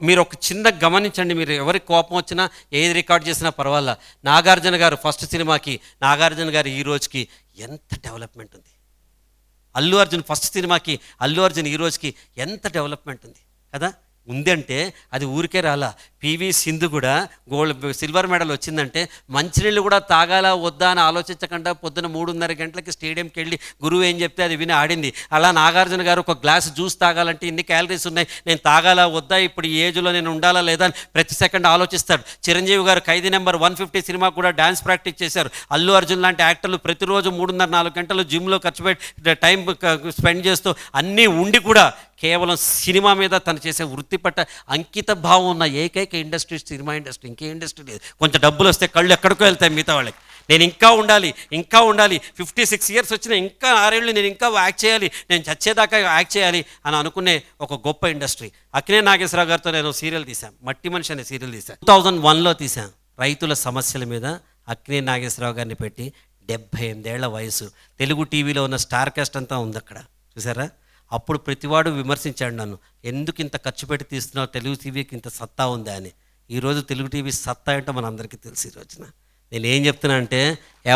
మీరు ఒక చిన్న గమనించండి, మీరు ఎవరికి కోపం వచ్చినా, ఏది రికార్డ్ చేసినా పర్వాలా, నాగార్జున గారు ఫస్ట్ సినిమాకి, నాగార్జున గారు ఈ రోజుకి ఎంత డెవలప్మెంట్ ఉంది. అల్లు అర్జున్ ఫస్ట్ సినిమాకి, అల్లు అర్జున్ ఈ రోజుకి ఎంత డెవలప్మెంట్ ఉంది కదా. ఉందంటే అది ఊరికే రాలా. పివి సింధు కూడా సిల్వర్ మెడల్ వచ్చిందంటే మంచినీళ్ళు కూడా తాగాలా వద్దా అని ఆలోచించకుండా పొద్దున 3:30 గంటలకి స్టేడియంకి వెళ్ళి గురువు ఏం చెప్తే అది విని ఆడింది. అలా నాగార్జున గారు ఒక గ్లాస్ జ్యూస్ తాగాలంటే ఇన్ని క్యాలరీస్ ఉన్నాయి, నేను తాగాలా వద్దా, ఇప్పుడు ఈ ఏజ్లో నేను ఉండాలా లేదా అని ప్రతి సెకండ్ ఆలోచిస్తాడు. చిరంజీవి గారు ఖైదీ నెంబర్ 150 సినిమా కూడా డ్యాన్స్ ప్రాక్టీస్ చేశారు. అల్లు అర్జున్ లాంటి యాక్టర్లు ప్రతిరోజు 3:30-4 గంటలు జిమ్లో ఖర్చు పెట్టి టైం స్పెండ్ చేస్తూ అన్నీ ఉండి కూడా కేవలం సినిమా మీద తను చేసే వృత్తి పట్ల అంకిత భావం ఉన్న ఏకైక ఇండస్ట్రీ సినిమా ఇండస్ట్రీ. ఇంకే ఇండస్ట్రీ లేదు. కొంచెం డబ్బులు వస్తే కళ్ళు ఎక్కడికో వెళ్తాయి మిగతా వాళ్ళకి. నేను ఇంకా ఉండాలి, ఇంకా ఉండాలి, 56 ఇయర్స్ వచ్చినా ఇంకా 6 ఏళ్ళు నేను ఇంకా యాక్ట్ చేయాలి, నేను చచ్చేదాకా యాక్ట్ చేయాలి అని అనుకునే ఒక గొప్ప ఇండస్ట్రీ. అక్కినే నాగేశ్వరరావు గారితో నేను సీరియల్ తీశాను, మట్టి మనిషి అనే సీరియల్ తీశాను. 2001లో తీశాను. రైతుల సమస్యల మీద అక్కినే నాగేశ్వరరావు గారిని పెట్టి, 78 ఏళ్ల వయసు, తెలుగు టీవీలో ఉన్న స్టార్ కాస్ట్ అంతా ఉంది అక్కడ, చూసారా. అప్పుడు ప్రతివాడు విమర్శించాడు నన్ను, ఎందుకు ఇంత ఖర్చు పెట్టి తీస్తున్నావు, తెలుగు టీవీకి ఇంత సత్తా ఉందా అని. ఈరోజు తెలుగు టీవీ సత్తా ఏంటో మనందరికీ తెలుసు. ఈ రోజున నేను ఏం చెప్తున్నా అంటే,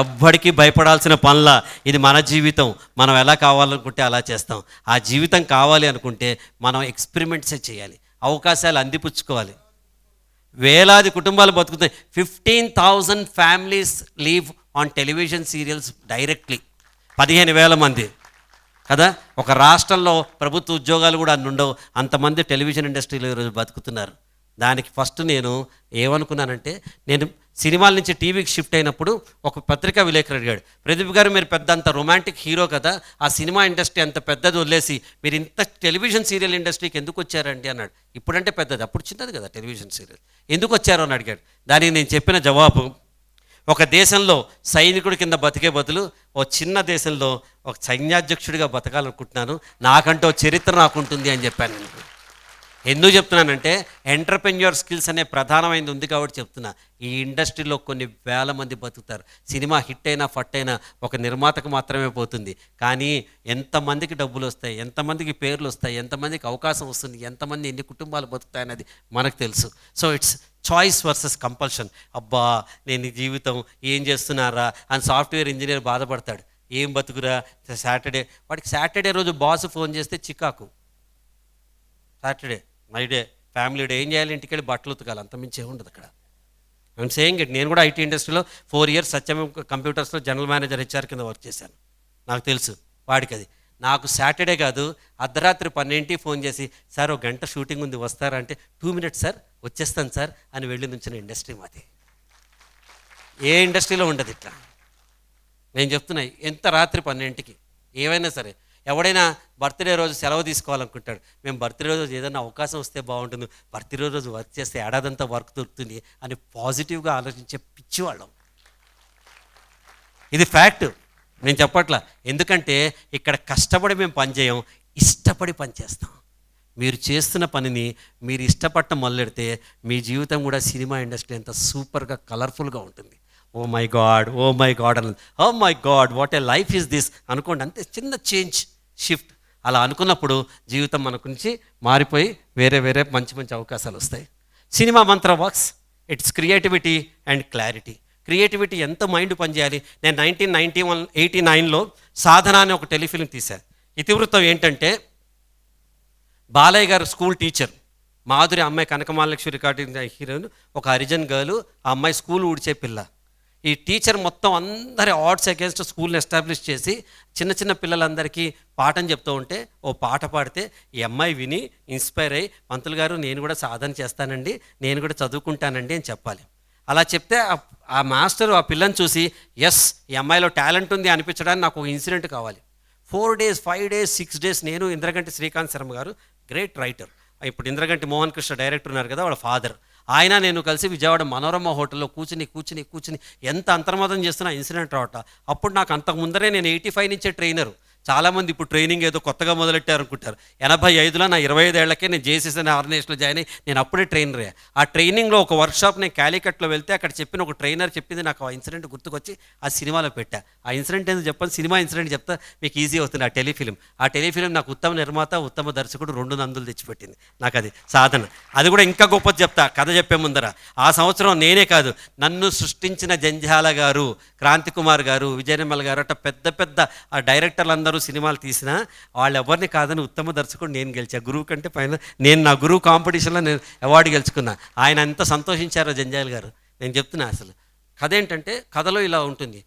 ఎవ్వడికి భయపడాల్సిన పనుల, ఇది మన జీవితం, మనం ఎలా కావాలనుకుంటే అలా చేస్తాం. ఆ జీవితం కావాలి అనుకుంటే మనం ఎక్స్పెరిమెంట్సే చేయాలి, అవకాశాలు అందిపుచ్చుకోవాలి. వేలాది కుటుంబాలు బతుకుతాయి. 15,000 families leave on television serials directly. 15,000 మంది కదా. ఒక రాష్ట్రంలో ప్రభుత్వ ఉద్యోగాలు కూడా అన్ని ఉండవు, అంతమంది టెలివిజన్ ఇండస్ట్రీలో ఈరోజు బతుకుతున్నారు. దానికి ఫస్ట్ నేను ఏమనుకున్నానంటే, నేను సినిమాల నుంచి టీవీకి షిఫ్ట్ అయినప్పుడు ఒక పత్రికా విలేకరు అడిగాడు, ప్రదీప్ గారు మీరు పెద్ద అంత రొమాంటిక్ హీరో కదా, ఆ సినిమా ఇండస్ట్రీ అంత పెద్దది వదిలేసి మీరు ఇంత టెలివిజన్ సీరియల్ ఇండస్ట్రీకి ఎందుకు వచ్చారండి అన్నాడు. ఇప్పుడంటే పెద్దది, అప్పుడు చిన్నది కదా టెలివిజన్ సీరియల్, ఎందుకు వచ్చారు అని అడిగాడు. దానికి నేను చెప్పిన జవాబు, ఒక దేశంలో సైనికుడి కింద బతికే బదులు ఓ చిన్న దేశంలో ఒక సైన్యాధ్యక్షుడిగా బతకాలనుకుంటున్నాను, నాకంటూ చరిత్ర నాకుంటుంది అని చెప్పాను నేను. ఎందుకు చెప్తున్నానంటే ఎంటర్‌ప్రెన్యూర్ స్కిల్స్ అనే ప్రధానమైనది ఉంది కాబట్టి చెప్తున్నా. ఈ ఇండస్ట్రీలో కొన్ని వేల మంది బతుకుతారు. సినిమా హిట్ అయినా, ఫట్ అయినా ఒక నిర్మాతకు మాత్రమే పోతుంది. కానీ ఎంతమందికి డబ్బులొస్తాయి, ఎంతమందికి పేర్లొస్తాయి, ఎంతమందికి అవకాశం వస్తుంది, ఎంతమంది ఎన్ని కుటుంబాలు బతుకుతాయనేది మనకు తెలుసు. So it's choice versus compulsion. అబ్బా! నేను ఈ జీవితం ఏం చేస్తున్నారా అని సాఫ్ట్‌వేర్ ఇంజినీర్ బాధపడతాడు. ఏం బతుకురా సాటర్‌డే, వాడికి సాటర్‌డే రోజు బాస్ ఫోన్ చేస్తే చికాకు. సాటర్‌డే మైడే ఫ్యామిలీ డే ఏం చేయాలి, ఇంటికి వెళ్ళి బట్టలు ఉతకాలి, అంతమించి ఏముండదు అక్కడ. I'm saying it. నేను కూడా ఐటీ ఇండస్ట్రీలో 4 ఇయర్స్ సత్యం కంప్యూటర్స్లో జనరల్ మేనేజర్ హెచ్ఆర్ కింద వర్క్ చేశాను. నాకు తెలుసు వాడికి అది. నాకు సాటర్డే కాదు, అర్ధరాత్రి 12కి ఫోన్ చేసి సార్ ఒక గంట షూటింగ్ ఉంది వస్తారా అంటే 2 minutes సార్ వచ్చేస్తాను సార్ అని వెళ్ళి నుంచిన ఇండస్ట్రీ మాది. ఏ ఇండస్ట్రీలో ఉండదు ఇట్లా. నేను చెప్తున్నా, ఎంత రాత్రి 12కి ఏవైనా సరే. ఎవడైనా బర్త్డే రోజు సెలవు తీసుకోవాలనుకుంటాడు. మేము బర్త్డే రోజు ఏదైనా అవకాశం వస్తే బాగుంటుంది, బర్త్డే రోజు వర్క్ చేస్తే ఏడాదంతా వర్క్ దొరుకుతుంది అని పాజిటివ్గా ఆలోచించే పిచ్చివాళ్ళం. ఇది ఫ్యాక్ట్, నేను చెప్పట్లా. ఎందుకంటే ఇక్కడ కష్టపడి మేము పనిచేయం, ఇష్టపడి పనిచేస్తాం. మీరు చేస్తున్న పనిని మీరు ఇష్టపడటం మొదలెడితే మీ జీవితం కూడా సినిమా ఇండస్ట్రీ ఎంత సూపర్గా కలర్ఫుల్గా ఉంటుంది. Oh my god, oh my god అని, oh my god what a life is this అనుకోండి. అంతే, చిన్న చేంజ్, షిఫ్ట్. అలా అనుకున్నప్పుడు జీవితం మన గురించి మారిపోయి వేరే వేరే మంచి మంచి అవకాశాలు వస్తాయి. Cinema Mantra works, it's creativity and clarity. Creativity ఎంత మైండ్ పనిచేయాలి. నేను 1989లో సాధన అని ఒక టెలిఫిల్మ్ తీశాను. ఇతివృత్తం ఏంటంటే, బాలయ్య గారు స్కూల్ టీచర్, మాధురి అమ్మాయి కనకమహాలక్ష్మి రికార్డింగ్ హీరోయిన్, ఒక హరిజన్ గర్లు, ఆ అమ్మాయి స్కూల్ ఊడ్చే పిల్ల. ఈ టీచర్ మొత్తం అందరి ఆర్డ్స్ అగేన్స్ట్ స్కూల్ని ఎస్టాబ్లిష్ చేసి చిన్న చిన్న పిల్లలందరికీ పాఠం చెప్తూ ఉంటే ఓ పాట పాడితే ఈ అమ్మాయి విని ఇన్స్పైర్ అయ్యి, పంతులు గారు నేను కూడా సాధన చేస్తానండి, నేను కూడా చదువుకుంటానండి అని చెప్పాలి. అలా చెప్తే ఆ మాస్టర్ ఆ పిల్లని చూసి ఎస్ ఈ అమ్మాయిలో టాలెంట్ ఉంది అనిపించడానికి నాకు ఒక ఇన్సిడెంట్ కావాలి. 4 days 5 days 6 days నేను ఇంద్రగంటి శ్రీకాంత్ శర్మ గారు గ్రేట్ రైటర్, ఇప్పుడు ఇంద్రగంటి మోహన్ కృష్ణ డైరెక్టర్ ఉన్నారు కదా, వాళ్ళ ఫాదర్, ఆయన నేను కలిసి విజయవాడ మనోరమ హోటల్లో కూర్చుని ఎంత అంతర్మతం చేస్తున్నా ఇన్సిడెంట్ రావట. అప్పుడు నాకు అంతకు ముందరే నేను 85 నుంచే ట్రైనరు. చాలామంది ఇప్పుడు ట్రైనింగ్ ఏదో కొత్తగా మొదలెట్టారు అనుకుంటారు. 85లో నా 25 ఏళ్లకే నేను జేసీసీ అనే ఆర్గనైజేషన్లో జాయిన్ అయ్యి నేను అప్పుడే ట్రైనరే. ఆ ట్రైనింగ్లో ఒక వర్క్షాప్ నేను క్యాలికట్లో వెళ్తే అక్కడ చెప్పిన ఒక ట్రైనర్ చెప్పింది నాకు ఆ ఇన్సిడెంట్ గుర్తుకొచ్చి ఆ సినిమాలో పెట్టా. ఆ ఇన్సిడెంట్ ఎందుకు చెప్పాను, సినిమా ఇన్సిడెంట్ చెప్తా మీకు ఈజీ అవుతుంది. ఆ టెలిఫిలిం నాకు ఉత్తమ నిర్మాత, ఉత్తమ దర్శకుడు 2 నందులు తెచ్చిపెట్టింది. నాకు అది సాధన. అది కూడా ఇంకా గొప్పది చెప్తా కథ చెప్పే ముందర. ఆ సంవత్సరం నేనే కాదు, నన్ను సృష్టించిన జంధ్యాల గారు, క్రాంతి కుమార్ గారు, విజయనిర్మల్ గారు అట్లా పెద్ద పెద్ద ఆ డైరెక్టర్లు అందరూ సినిమాలు తీసినా వాళ్ళు ఎవరిని కాదని ఉత్తమ దర్శకుడు నేను గెలిచా. గురువు కంటే పైన నేను నా గురువు కాంపిటీషన్లో నేను అవార్డు గెలుచుకున్నా. ఆయన ఎంత సంతోషించారో జంజాల్ గారు. నేను చెప్తున్నా అసలు కథ ఏంటంటే, కథలో ఇలా ఉంటుంది.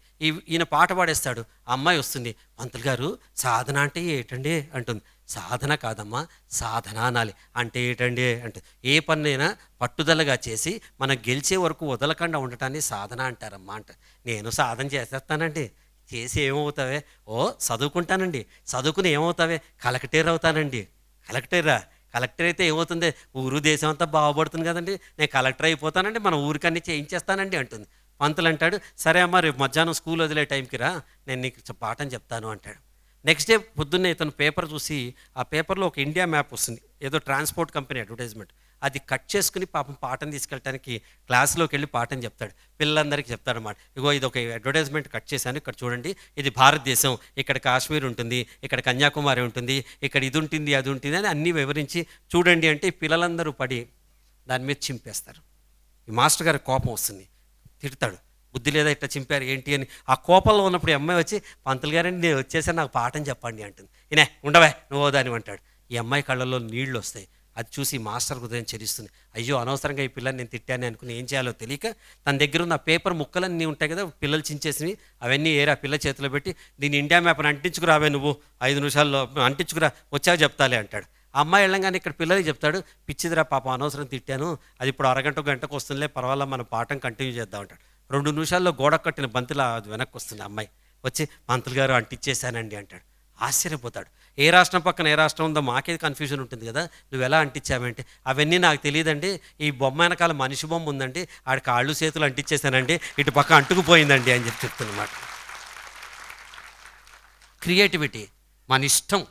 ఈయన పాట పాడేస్తాడు, ఆ అమ్మాయి వస్తుంది, పంతులు గారు సాధన అంటే ఏటండి అంటుంది. సాధన కాదమ్మా సాధన అనాలి. అంటే ఏటండి అంటే, ఏ పన్నైనా పట్టుదలగా చేసి మనం గెలిచే వరకు వదలకుండా ఉండటాన్ని సాధన అంటారమ్మా అంట. నేను సాధన చేసేస్తానండి. చేసి ఏమవుతావే, ఓ చదువుకుంటానండి, చదువుకుని ఏమవుతావే, కలెక్టర్ అవుతానండి. కలెక్టర్ అయితే ఏమవుతుంది, ఊరు దేశం అంతా బాగుపడుతుంది కదండి, నేను కలెక్టర్ అయిపోతానండి, మన ఊరికన్నీ చేయించేస్తానండి అంటుంది. పంతులు అంటాడు, సరే అమ్మ రేపు మధ్యాహ్నం స్కూల్ వదిలే టైంకి రా, నేను నీకు పాఠం చెప్తాను అంటాడు. నెక్స్ట్ డే పొద్దున్నే ఇతను పేపర్ చూసి ఆ పేపర్లో ఒక ఇండియా మ్యాప్ వస్తుంది, ఏదో ట్రాన్స్పోర్ట్ కంపెనీ అడ్వర్టైజ్మెంట్. అది కట్ చేసుకుని పాపం పాఠం తీసుకెళ్ళడానికి క్లాస్లోకి వెళ్ళి పాఠం చెప్తాడు. పిల్లలందరికీ చెప్తాడన్నమాట, ఇగో ఇది ఒక అడ్వర్టైజ్మెంట్ కట్ చేశాను, ఇక్కడ చూడండి, ఇది భారతదేశం, ఇక్కడ కాశ్మీర్ ఉంటుంది, ఇక్కడ కన్యాకుమారి ఉంటుంది, ఇక్కడ ఇది ఉంటుంది అది ఉంటుంది అని అన్నీ వివరించి చూడండి అంటే ఈ పిల్లలందరూ పడి దాని మీద చింపేస్తారు. ఈ మాస్టర్ గారికి కోపం వస్తుంది, తిడతాడు, బుద్ధి లేదా ఇట్లా చింపారు ఏంటి అని. ఆ కోపంలో ఉన్నప్పుడు ఈ అమ్మాయి వచ్చి, పంతులు గారండి నేను వచ్చేసాను, నాకు పాఠం చెప్పండి అంటుంది. ఈయనే ఉండవే నువ్వు దాని అంటాడు. ఈ అమ్మాయి కళ్ళల్లో నీళ్లు వస్తాయి. అది చూసి మాస్టర్ హృదయం చెల్లిస్తుంది. అయ్యో అనవసరంగా ఈ పిల్లని నేను తిట్టాను అనుకుని ఏం చేయాలో తెలియక తన దగ్గర ఉన్న పేపర్ ముక్కలన్నీ ఉంటాయి కదా పిల్లలు చించేసినవి, అవన్నీ ఏరా పిల్ల చేతిలో పెట్టి, దీన్ని ఇండియా మ్యాప్ని అంటించుకురావే నువ్వు 5 నిమిషాల్లో అంటించుకురా, వచ్చాక చెప్తాలే అంటాడు. ఆ అమ్మాయి వెళ్ళంగానే ఇక్కడ పిల్లలకి చెప్తాడు, పిచ్చిదిరా పాపం అనవసరం తిట్టాను, అది ఇప్పుడు గంటకు వస్తుందిలే, పర్వాలేదు మన పాఠం కంటిన్యూ చేద్దాం అంటాడు. 2 నిమిషాల్లో గోడ కట్టిన బంతిలా వెనక్కి వస్తుంది. అమ్మాయి వచ్చి, పంతులు గారు అంటించేశానండి అంటాడు. ఆశ్చర్యపోతాడు. ఏ రాష్ట్రం పక్కన ఏ రాష్ట్రం ఉందో మాకే కన్ఫ్యూజన్ ఉంటుంది కదా, నువ్వు ఎలా అంటించావంటే, అవన్నీ నాకు తెలియదండి, ఈ బొమ్మ వెనకాల మనిషి బొమ్మ ఉందండి, ఆడి కాళ్ళు చేతులు అంటించేశానండి, ఇటు పక్క అంటుకుపోయిందండి అని చెప్తున్నమాట. క్రియేటివిటీ మన ఇష్టం.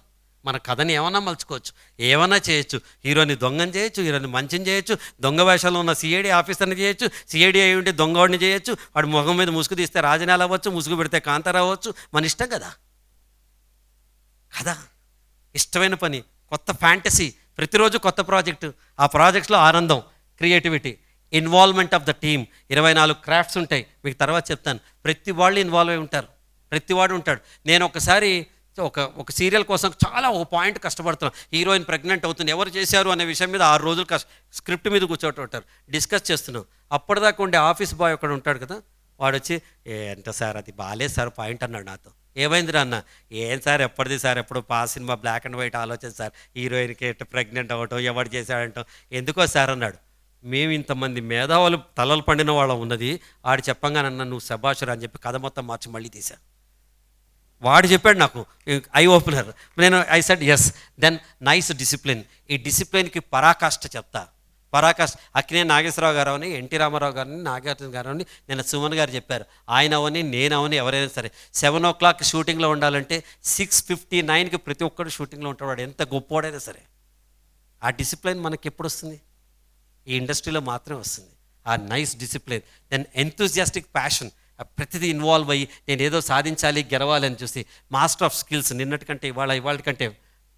మన కథని ఏమన్నా మలుచుకోవచ్చు, ఏమన్నా చేయొచ్చు. హీరోని దొంగని చేయొచ్చు, హీరోని మంచిని చేయొచ్చు, దొంగ వేషంలో ఉన్న సిఐడి ఆఫీసర్ని చేయొచ్చు, సిఐడి అయి ఉంటే దొంగవాడిని చేయొచ్చు, వాడి ముఖం మీద ముసుగు తీస్తే రాజనేల అవ్వచ్చు, ముసుగు పెడితే కాంతారా అవ్వచ్చు. మన ఇష్టం కదా. కదా, ఇష్టమైన పని, కొత్త ఫ్యాంటసీ, ప్రతిరోజు కొత్త ప్రాజెక్టు. ఆ ప్రాజెక్ట్స్లో ఆనందం, creativity, involvement of the team. 24 crafts ఉంటాయి, మీకు తర్వాత చెప్తాను. ప్రతి వాళ్ళు ఇన్వాల్వ్ అయి ఉంటారు, ప్రతివాడు ఉంటాడు. నేను ఒకసారి ఒక సీరియల్ కోసం చాలా ఒక పాయింట్ కష్టపడుతున్నాను. హీరోయిన్ ప్రెగ్నెంట్ అవుతుంది, ఎవరు చేశారు అనే విషయం మీద 6 రోజులు స్క్రిప్ట్ మీద కూర్చోటం ఉంటారు, డిస్కస్ చేస్తున్నాం. అప్పటిదాకా ఉండే ఆఫీస్ బాయ్ ఒకడు ఉంటాడు కదా, వాడు వచ్చి ఎంత సార్ అది బాగాలేదు సార్ పాయింట్ అన్నాడు నాతో. ఏమైందిరా అన్న, ఏం సార్ ఎప్పటిది సార్, ఎప్పుడు సినిమా బ్లాక్ అండ్ వైట్ ఆలోచన సార్, హీరోయిన్కి ఎట్లా ప్రెగ్నెంట్ అవ్వటం, ఎవరు చేశాడంటాం, ఎందుకో సార్ అన్నాడు. మేము ఇంతమంది మేధావులు తలలు పండిన వాళ్ళం ఉన్నది, ఆడు చెప్పంగానన్నా నువ్వు శభాషురా అని చెప్పి కథ మొత్తం మార్చి మళ్ళీ తీశా. వాడు చెప్పాడు నాకు, ఐ ఓపెనర్. నేను I said yes. Then nice discipline. ఈ డిసిప్లిన్కి పరాకాష్ట చెప్తా. పరాకాష్ట అక్కినే నాగేశ్వరరావు గారు అని, ఎన్టీ రామారావు గారిని, నాగార్జున గారు అని, నిన్న సుమన్ గారు చెప్పారు. ఆయన అవని నేను అవని ఎవరైనా సరే 7 o'clock షూటింగ్లో ఉండాలంటే 6:59కి ప్రతి ఒక్కరు షూటింగ్లో ఉంటాడు, ఎంత గొప్పవాడైనా సరే. ఆ డిసిప్లిన్ మనకి ఎప్పుడు వస్తుంది? ఈ ఇండస్ట్రీలో మాత్రమే వస్తుంది, ఆ nice discipline. Then enthusiastic passion, ప్రతిదీ ఇన్వాల్వ్ అయ్యి నేను ఏదో సాధించాలి, గెలవాలి అని చూసి మాస్టర్ ఆఫ్ స్కిల్స్. నిన్నటికంటే ఇవాళ కంటే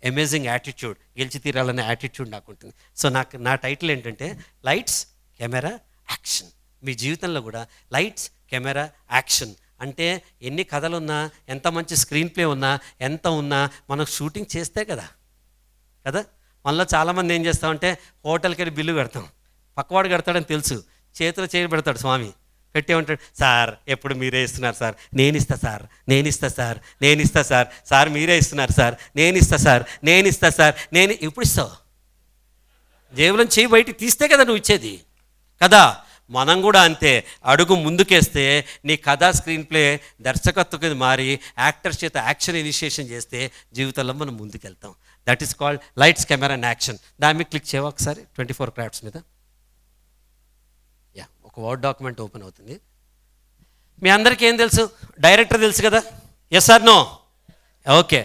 అమేజింగ్ యాటిట్యూడ్, గెలిచి తీరాలనే యాటిట్యూడ్ నాకు ఉంటుంది. సో నా టైటిల్ ఏంటంటే లైట్స్ కెమెరా యాక్షన్. మీ జీవితంలో కూడా లైట్స్ కెమెరా యాక్షన్ అంటే ఎన్ని కథలున్నా, ఎంత మంచి స్క్రీన్ ప్లే ఉన్నా, ఎంత ఉన్నా మనం షూటింగ్ చేస్తే కదా. మనలో చాలామంది ఏం చేస్తామంటే హోటల్కి వెళ్ళి బిల్లు కడతాం, పక్కవాడు కడతాడని తెలుసు, చేతిలో చేయి పెడతాడు స్వామి, పెట్టే ఉంటాడు, సార్ ఎప్పుడు మీరే ఇస్తున్నారు సార్, నేను ఇస్తా సార్, నేను ఇస్తా సార్, నేను ఇస్తా సార్, సార్ మీరే ఇస్తున్నారు సార్, నేను ఇస్తా సార్, నేను ఇస్తా సార్, నేను ఎప్పుడు ఇస్తావు? జేబులో చేయి బయటికి తీస్తే కదా నువ్వు ఇచ్చేది కదా. మనం కూడా అంతే, అడుగు ముందుకేస్తే నీ కథా స్క్రీన్ ప్లే దర్శకత్వం మారి యాక్టర్స్ చేత యాక్షన్ ఇనిషియేషన్ చేస్తే జీవితంలో మనం ముందుకెళ్తాం. That is called lights camera and action. దాని మీద క్లిక్ చేయవా ఒకసారి 24 క్రాఫ్ట్స్ మీద. ఒక వర్డ్ డాక్యుమెంట్ ఓపెన్ అవుతుంది. మీ అందరికీ ఏం తెలుసు? డైరెక్టర్ తెలుసు కదా, yes or no? Okay.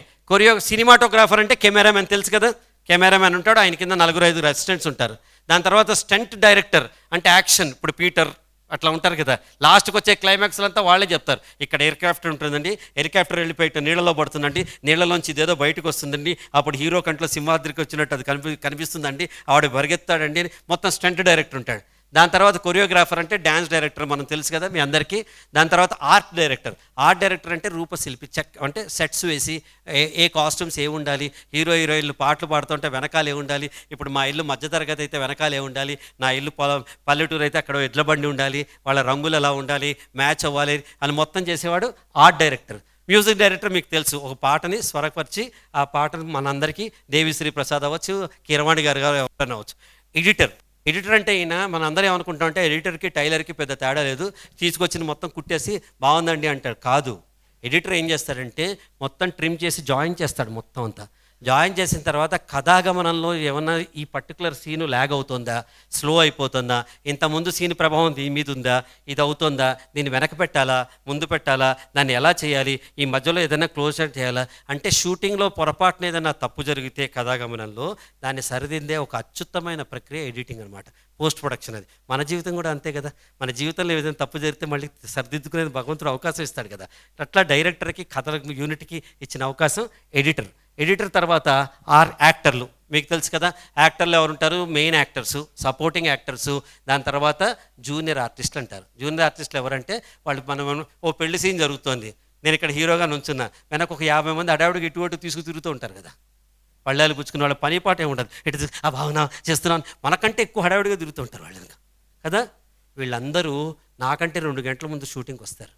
Cinematographer అంటే కెమెరామెన్ తెలుసు కదా, కెమెరామెన్ ఉంటాడు, ఆయన కింద 4-5 అసిస్టెంట్స్ ఉంటారు. దాని తర్వాత స్టంట్ డైరెక్టర్ అంటే యాక్షన్, ఇప్పుడు పీటర్ అట్లా ఉంటారు కదా. లాస్ట్కి వచ్చే క్లైమాక్స్లు అంతా వాళ్ళే చెప్తారు. ఇక్కడ ఎయిర్క్రాఫ్ట్ ఉంటుందండి, ఎయిర్క్రాఫ్టర్ వెళ్ళిపోయి నీళ్ళలో పడుతుందండి, నీళ్ళలోంచి ఇదేదో బయటకు వస్తుందండి, అప్పుడు హీరో కంట్లో సింహాద్రికి వచ్చినట్టు అది కనిపిస్తుందండి, ఆవిడ పరిగెత్తాడండి, మొత్తం స్టంట్ డైరెక్టర్ ఉంటాడు. దాని తర్వాత కొరియోగ్రాఫర్ అంటే డ్యాన్స్ డైరెక్టర్ మనం తెలుసు కదా మీ అందరికీ. దాని తర్వాత ఆర్ట్ డైరెక్టర్ అంటే రూపశిల్పి, అంటే సెట్స్ వేసి ఏ కాస్ట్యూమ్స్ ఏ ఉండాలి, హీరోయిన్లు పాటలు పాడుతుంటే వెనకాల ఏ ఉండాలి, ఇప్పుడు మా ఇల్లు మధ్యతరగతి అయితే వెనకాల ఏ ఉండాలి, నా ఇల్లు పల్లెటూరు అయితే అక్కడ ఎడ్ల బండి ఉండాలి, వాళ్ళ రంగులు ఎలా ఉండాలి, మ్యాచ్ అవ్వాలి అని మొత్తం చేసేవాడు ఆర్ట్ డైరెక్టర్. మ్యూజిక్ డైరెక్టర్ మీకు తెలుసు, ఒక పాటని స్వరపరిచి ఆ పాటను మనందరికీ దేవిశ్రీ ప్రసాద్ అవ్వచ్చు, కీరవాణి గారు ఎవరైనా అవ్వచ్చు. ఎడిటర్ అంటే ఈయన మన అందరం ఏమనుకుంటాం అంటే ఎడిటర్కి టైలర్కి పెద్ద తేడా లేదు, తీసుకొచ్చిన మొత్తం కుట్టేసి బాగుందండి అంటారు. కాదు, ఎడిటర్ ఏం చేస్తాడంటే మొత్తం ట్రిమ్ చేసి జాయిన్ చేస్తాడు. మొత్తం అంతా జాయిన్ చేసిన తర్వాత కథాగమనంలో ఏమన్నా ఈ పర్టికులర్ సీను ల్యాగ్ అవుతుందా, స్లో అయిపోతుందా, ఇంతకుముందు సీన్ ప్రభావం దీని మీద ఉందా, ఇది అవుతుందా, దీన్ని వెనక పెట్టాలా, ముందు పెట్టాలా, దాన్ని ఎలా చేయాలి, ఈ మధ్యలో ఏదైనా క్లోజర్ చేయాలా అంటే షూటింగ్లో పొరపాటున ఏదైనా తప్పు జరిగితే కథాగమనంలో దాన్ని సరిదిద్దే ఒక అత్యుత్తమైన ప్రక్రియ ఎడిటింగ్ అనమాట, పోస్ట్ ప్రొడక్షన్. అది మన జీవితం కూడా అంతే కదా. మన జీవితంలో ఏదైనా తప్పు జరిగితే మళ్ళీ సరిదిద్దుకునేది భగవంతుడు అవకాశం ఇస్తాడు కదా. అట్లా డైరెక్టర్కి కథల యూనిట్కి ఇచ్చిన అవకాశం ఎడిటర్ తర్వాత యాక్టర్లు మీకు తెలుసు కదా. యాక్టర్లు ఎవరు ఉంటారు? మెయిన్ యాక్టర్సు, సపోర్టింగ్ యాక్టర్సు, దాని తర్వాత జూనియర్ ఆర్టిస్టులు అంటారు. జూనియర్ ఆర్టిస్టులు ఎవరంటే వాళ్ళు మనం ఓ పెళ్లి సీన్ జరుగుతుంది, నేను ఇక్కడ హీరోగా నుంచున్నా, వెనక ఒక 50 మంది అడావిడికి ఇటు తీసుకు తిరుగుతూ ఉంటారు కదా. పళ్ళాలు పుచ్చుకున్న వాళ్ళ పని పాట ఏముండదు, ఇటు ఆ భావన చేస్తున్నాను, మనకంటే ఎక్కువ హడావిడిగా తిరుగుతూ ఉంటారు వాళ్ళు కదా. వీళ్ళందరూ నాకంటే 2 గంటల ముందు షూటింగ్కి వస్తారు.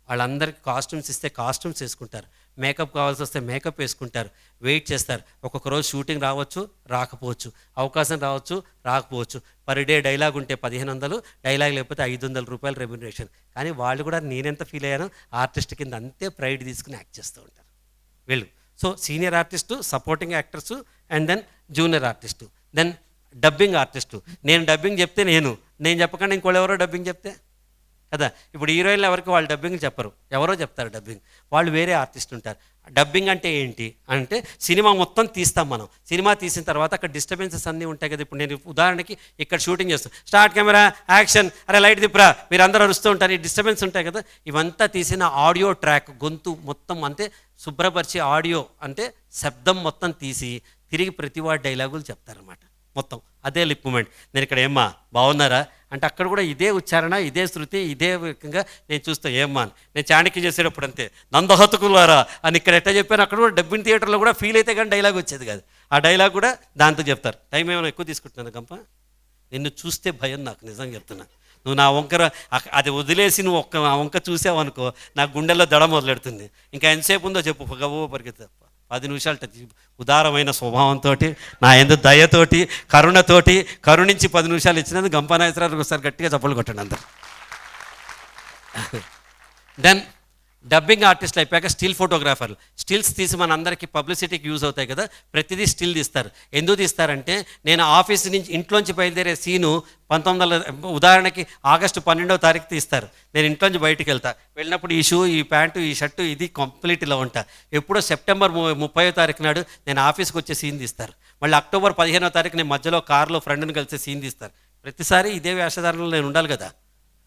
వాళ్ళందరికీ కాస్ట్యూమ్స్ ఇస్తే కాస్ట్యూమ్స్ వేసుకుంటారు, మేకప్ కావాల్సి వస్తే మేకప్ వేసుకుంటారు, వెయిట్ చేస్తారు. ఒక్కొక్క రోజు షూటింగ్ రావచ్చు, రాకపోవచ్చు, అవకాశం రావచ్చు, రాకపోవచ్చు. పర్ డే డైలాగ్ ఉంటే 1500, డైలాగ్ లేకపోతే 500 రూపాయలు రెమ్యునరేషన్. కానీ వాళ్ళు కూడా నేనెంత ఫీల్ అయ్యానో ఆర్టిస్ట్ కింద అంతే ప్రైడ్ తీసుకుని యాక్ట్ చేస్తూ ఉంటారు వీళ్ళు. So senior artist, supporting actors, and then junior artist, then dubbing artist. నేను డబ్బింగ్ చెప్తే నేను చెప్పకుండా ఇంకోళ్ళు ఎవరో డబ్బింగ్ చెప్తే కదా. ఇప్పుడు హీరోయిన్లు ఎవరికి వాళ్ళు డబ్బింగ్ చెప్పరు, ఎవరో చెప్తారు డబ్బింగ్, వాళ్ళు వేరే ఆర్టిస్ట్ ఉంటారు. డబ్బింగ్ అంటే ఏంటి అంటే సినిమా మొత్తం తీస్తాం మనం. సినిమా తీసిన తర్వాత అక్కడ డిస్టర్బెన్సెస్ అన్నీ ఉంటాయి కదా. ఇప్పుడు నేను ఉదాహరణకి ఇక్కడ షూటింగ్ చేస్తాను, స్టార్ట్ కెమెరా యాక్షన్, అరే లైట్ దిప్పురా, మీరు అందరూ అరుస్తూ ఉంటారు, ఈ డిస్టర్బెన్స్ ఉంటాయి కదా. ఇవంతా తీసిన ఆడియో ట్రాక్, గొంతు మొత్తం అంతే శుభ్రపరిచి, ఆడియో అంటే శబ్దం మొత్తం తీసి తిరిగి ప్రతివాడి డైలాగులు చెప్తారన్నమాట మొత్తం. అదే లిప్ మూమెంట్. నేను ఇక్కడ ఏమ్మా బాగున్నారా అంటే అక్కడ కూడా ఇదే ఉచ్చారణ, ఇదే శృతి, ఇదే విధంగా నేను చూస్తా ఏమ్మా అని. నేను చాణక్య చేసేటప్పుడు అంతే, నందహతుకులారా అని ఇక్కడ ఎట్లా చెప్పాను, అక్కడ కూడా డబ్బింగ్ థియేటర్లో కూడా ఫీల్ అయితే కానీ డైలాగ్ వచ్చేది కాదు. ఆ డైలాగ్ కూడా దాంతో చెప్తారు. టైం ఏమైనా ఎక్కువ తీసుకుంటున్నాను గంప, నిన్ను చూస్తే భయం నాకు, నిజంగా చెప్తున్నా. నువ్వు నా వంకర అది వదిలేసి నువ్వు ఆ వంక చూసావు అనుకో, నా గుండెల్లో దడ మొదలెడుతుంది. ఇంకా ఎంతసేపు ఉందో చెప్పు, గవ్వ పరిగెత్తా 10 నిమిషాలు ఉదారమైన స్వభావంతో, నా ఎందు దయతోటి, కరుణతోటి కరుణించి 10 నిమిషాలు ఇచ్చినందుకు గంపనాయసరావు ఒకసారి గట్టిగా చప్పలు కొట్టండి అందరు. దెన్ డబ్బింగ్ ఆర్టిస్టులు అయిపోయాక స్టిల్ ఫోటోగ్రాఫర్లు. స్టిల్స్ తీసి మన అందరికీ పబ్లిసిటీకి యూజ్ అవుతాయి కదా, ప్రతిదీ స్టిల్ తీస్తారు. ఎందుకు తీస్తారంటే నేను ఆఫీస్ నుంచి ఇంట్లోంచి బయలుదేరే సీను 1900 ఉదాహరణకి ఆగస్టు 12వ తారీఖు తీస్తారు. నేను ఇంట్లోంచి బయటికి వెళ్ళినప్పుడు ఈ షూ, ఈ ప్యాంటు, ఈ షర్టు, ఇది కంప్లీట్ ఇలా ఉంటా. ఎప్పుడో సెప్టెంబర్ 30వ తారీఖు నాడు నేను ఆఫీస్కి వచ్చే సీన్ తీస్తారు. మళ్ళీ అక్టోబర్ 15వ తారీఖు నేను మధ్యలో కారులో ఫ్రెండ్ని కలిసే సీన్ తీస్తారు. ప్రతిసారి ఇదే వేషధారణలో నేను ఉండాలి కదా.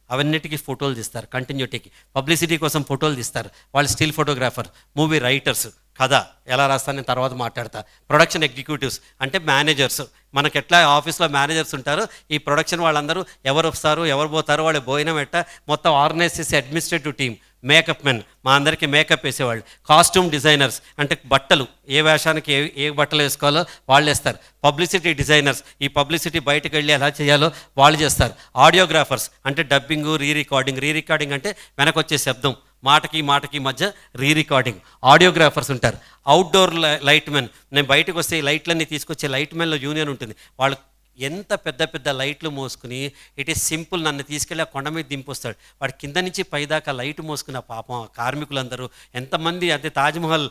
అవన్నిటికీ ఫోటోలు తీస్తారు, కంటిన్యూటీకి పబ్లిసిటీ కోసం ఫోటోలు తీస్తారు. వాళ్ళు స్టిల్ ఫోటోగ్రాఫర్. మూవీ రైటర్స్, కథ ఎలా రాస్తాను నేను తర్వాత మాట్లాడతా. ప్రొడక్షన్ ఎగ్జిక్యూటివ్స్ అంటే మేనేజర్స్. మనకి ఎట్లా ఆఫీస్లో మేనేజర్స్ ఉంటారో, ఈ ప్రొడక్షన్ వాళ్ళందరూ ఎవరు వస్తారు, ఎవరు పోతారో, వాళ్ళు భోజనం ఎట్టా మొత్తం ఆర్గనైజ్ చేసే అడ్మినిస్ట్రేటివ్ టీం. మేకప్ మెన్, మా అందరికీ మేకప్ వేసేవాళ్ళు. కాస్ట్యూమ్ డిజైనర్స్ అంటే బట్టలు, ఏ వేషానికి ఏ బట్టలు వేసుకోవాలో వాళ్ళు వేస్తారు. పబ్లిసిటీ డిజైనర్స్, ఈ పబ్లిసిటీ బయటకు వెళ్ళి ఎలా చేయాలో వాళ్ళు చేస్తారు. ఆడియోగ్రాఫర్స్ అంటే డబ్బింగు, రీ రికార్డింగ్ అంటే వెనకొచ్చే శబ్దం, మాటకి మధ్య రీ రికార్డింగ్. ఆడియోగ్రాఫర్స్ ఉంటారు. అవుట్డోర్ లైట్ మెన్, నేను బయటకు వస్తే ఈ లైట్లన్నీ తీసుకొచ్చే లైట్ మెన్లో యూనియన్ ఉంటుంది. వాళ్ళు ఎంత పెద్ద పెద్ద లైట్లు మోసుకుని, ఇట్ ఈస్ సింపుల్, నన్ను తీసుకెళ్ళి ఆ కొండ మీద దింపొస్తాడు. వాడు కింద నుంచి పైదాకా లైట్ మోసుకున్న పాపం కార్మికులందరూ ఎంతమంది, అంటే తాజ్మహల్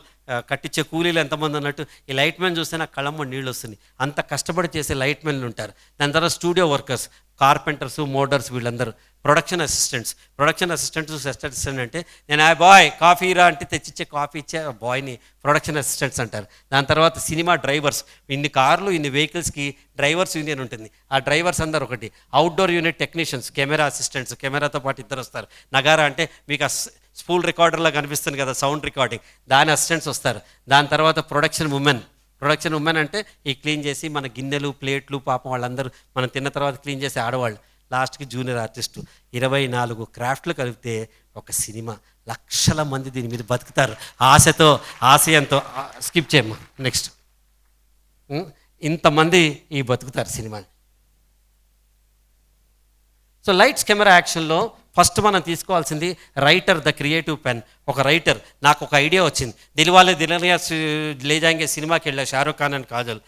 కట్టించే కూలీలు ఎంతమంది అన్నట్టు ఈ లైట్ మెన్ చూస్తే నాకు కళ్ళమ్మ నీళ్ళు వస్తుంది. అంత కష్టపడి చేసే లైట్ మెన్లు ఉంటారు. దాని తర్వాత స్టూడియో వర్కర్స్, కార్పెంటర్స్, మోడర్స్, వీళ్ళందరూ. ప్రొడక్షన్ అసిస్టెంట్ అంటే నేను ఆ బాయ్ కాఫీ రా అంటే తెచ్చిచ్చే కాఫీ ఇచ్చే బాయ్ని ప్రొడక్షన్ అసిస్టెంట్స్ అంటారు. దాని తర్వాత సినిమా డ్రైవర్స్, ఇన్ని కార్లు ఇన్ని వెహికల్స్కి డ్రైవర్స్ యూనియన్ ఉంటుంది. ఆ డ్రైవర్స్ అందరు ఒకటి. Outdoor unit technicians, camera assistants, కెమెరాతో పాటు ఇద్దరు వస్తారు. నగారా అంటే మీకు ఆ స్పూల్ రికార్డర్లా కనిపిస్తుంది కదా, సౌండ్ రికార్డింగ్, దాని అసిస్టెంట్స్ వస్తారు. దాని తర్వాత ప్రొడక్షన్ ఉమెన్ అంటే ఈ క్లీన్ చేసి మన గిన్నెలు, ప్లేట్లు, పాపం వాళ్ళందరూ మనం తిన్న తర్వాత క్లీన్ చేసి ఆడవాళ్ళు. లాస్ట్కి జూనియర్ ఆర్టిస్టు. 24 క్రాఫ్ట్లు కలిపితే ఒక సినిమా. లక్షల మంది దీని మీద బతుకుతారు ఆశయంతో. స్కిప్ చేయమ్మా, నెక్స్ట్. ఇంతమంది ఈ బతుకుతారు సినిమాని. సో లైట్స్ కెమెరా యాక్షన్లో ఫస్ట్ మనం తీసుకోవాల్సింది రైటర్, ద క్రియేటివ్ పెన్. ఒక రైటర్, నాకు ఒక ఐడియా వచ్చింది. దిల్వాలే దుల్హనియా లే జాయేంగే సినిమాకి వెళ్ళా, షారూఖ్ ఖాన్ అండ్ కాజల్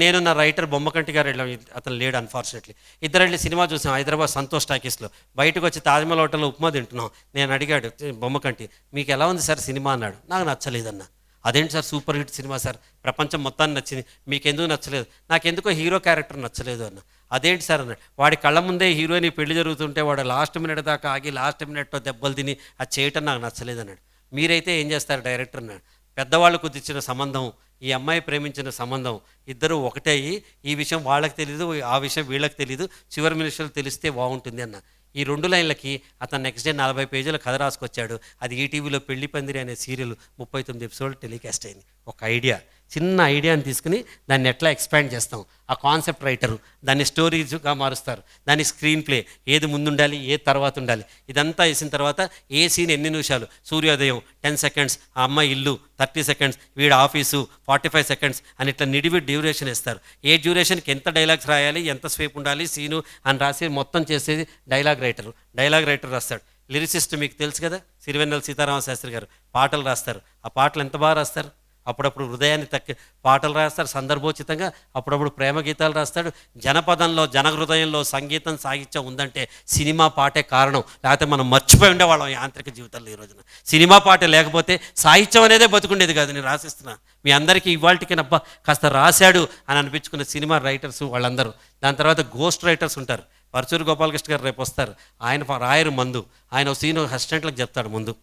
నేను నా రైటర్ బొమ్మకంటి గారు వెళ్ళాం, అతను లేడు అన్ఫార్చునేట్లీ. ఇద్దరు వెళ్ళి సినిమా చూసాం హైదరాబాద్ సంతోష్ టాకీస్లో. బయటకు వచ్చి తాజ్మహల్ హోటల్లో ఉప్మా తింటున్నాం. నేను అడిగాడు బొమ్మకంటి, మీకు ఎలా ఉంది సార్ సినిమా అన్నాడు. నాకు నచ్చలేదన్న. అదేంటి sir, super hit cinema sir, ప్రపంచం మొత్తాన్ని నచ్చింది, మీకెందుకు నచ్చలేదు? నాకెందుకో హీరో క్యారెక్టర్ నచ్చలేదు అన్న. అదేంటి సార్ అన్నాడు. వాడి కళ్ళ ముందే హీరోయిన్ పెళ్లి జరుగుతుంటే వాడు లాస్ట్ మినిట్ దాకా ఆగి లాస్ట్ మినిట్లో దెబ్బలు తిని అది చేయటం నాకు నచ్చలేదు అన్నాడు. మీరైతే ఏం చేస్తారు డైరెక్టర్ అన్నాడు. పెద్దవాళ్ళు కుదిర్చిన సంబంధం, ఈ అమ్మాయి ప్రేమించిన సంబంధం, ఇద్దరు ఒకటే అయ్యి ఈ విషయం వాళ్ళకి తెలీదు, ఆ విషయం వీళ్ళకి తెలీదు, చివరి నిమిషాలు తెలిస్తే బాగుంటుంది అన్న. ఈ 2 లైన్లకి అతను నెక్స్ట్ డే 40 పేజీల కథ రాసుకొచ్చాడు. అది ఈటీవీలో పెళ్లి పందిరి అనే సీరియల్ 39 ఎపిసోడ్ టెలికాస్ట్ అయింది. ఒక ఐడియా, చిన్న ఐడియాని తీసుకుని దాన్ని ఎట్లా ఎక్స్పాండ్ చేస్తాం. ఆ కాన్సెప్ట్ రైటరు దాన్ని స్టోరీస్గా మారుస్తారు. దాని స్క్రీన్ ప్లే, ఏది ముందుండాలి, ఏది తర్వాత ఉండాలి, ఇదంతా వేసిన తర్వాత ఏ సీన్ ఎన్ని నిమిషాలు, సూర్యోదయం 10 సెకండ్స్, ఆ అమ్మాయి ఇల్లు 30 సెకండ్స్, వీడి ఆఫీసు 45 సెకండ్స్ అని ఇట్లా నిడివి డ్యూరేషన్ ఇస్తారు. ఏ డ్యూరేషన్కి ఎంత డైలాగ్స్ రాయాలి, ఎంత స్వేప్ ఉండాలి సీను అని రాసి మొత్తం చేసేది డైలాగ్ రైటర్ రాస్తాడు. లిరిసిస్ట్ మీకు తెలుసు కదా, సిరివెన్నెల సీతారామ శాస్త్రి గారు పాటలు రాస్తారు. ఆ పాటలు ఎంత బాగా రాస్తారు. అప్పుడప్పుడు హృదయాన్ని పాటలు రాస్తారు సందర్భోచితంగా, అప్పుడప్పుడు ప్రేమ గీతాలు రాస్తాడు. జనపదంలో, జనహృదయంలో సంగీతం, సాహిత్యం ఉందంటే సినిమా పాటే కారణం. లేకపోతే మనం మర్చిపోయి ఉండేవాళ్ళం యాంత్రిక జీవితంలో. ఈ రోజున సినిమా పాటే లేకపోతే సాహిత్యం అనేదే బతుకుండేది కాదు. నేను రాసిస్తున్నా మీ అందరికీ ఇవాళకి నబ్బా కాస్త రాశాడు అని అనిపించుకున్న సినిమా రైటర్స్ వాళ్ళందరూ. దాని తర్వాత గోస్ట్ రైటర్స్ ఉంటారు. పరచూరు గోపాలకృష్ణ గారు రేపు వస్తారు. ఆయన రాయరు మందు, ఆయన సీను అసిస్టెంట్లకు చెప్తాడు ముందు.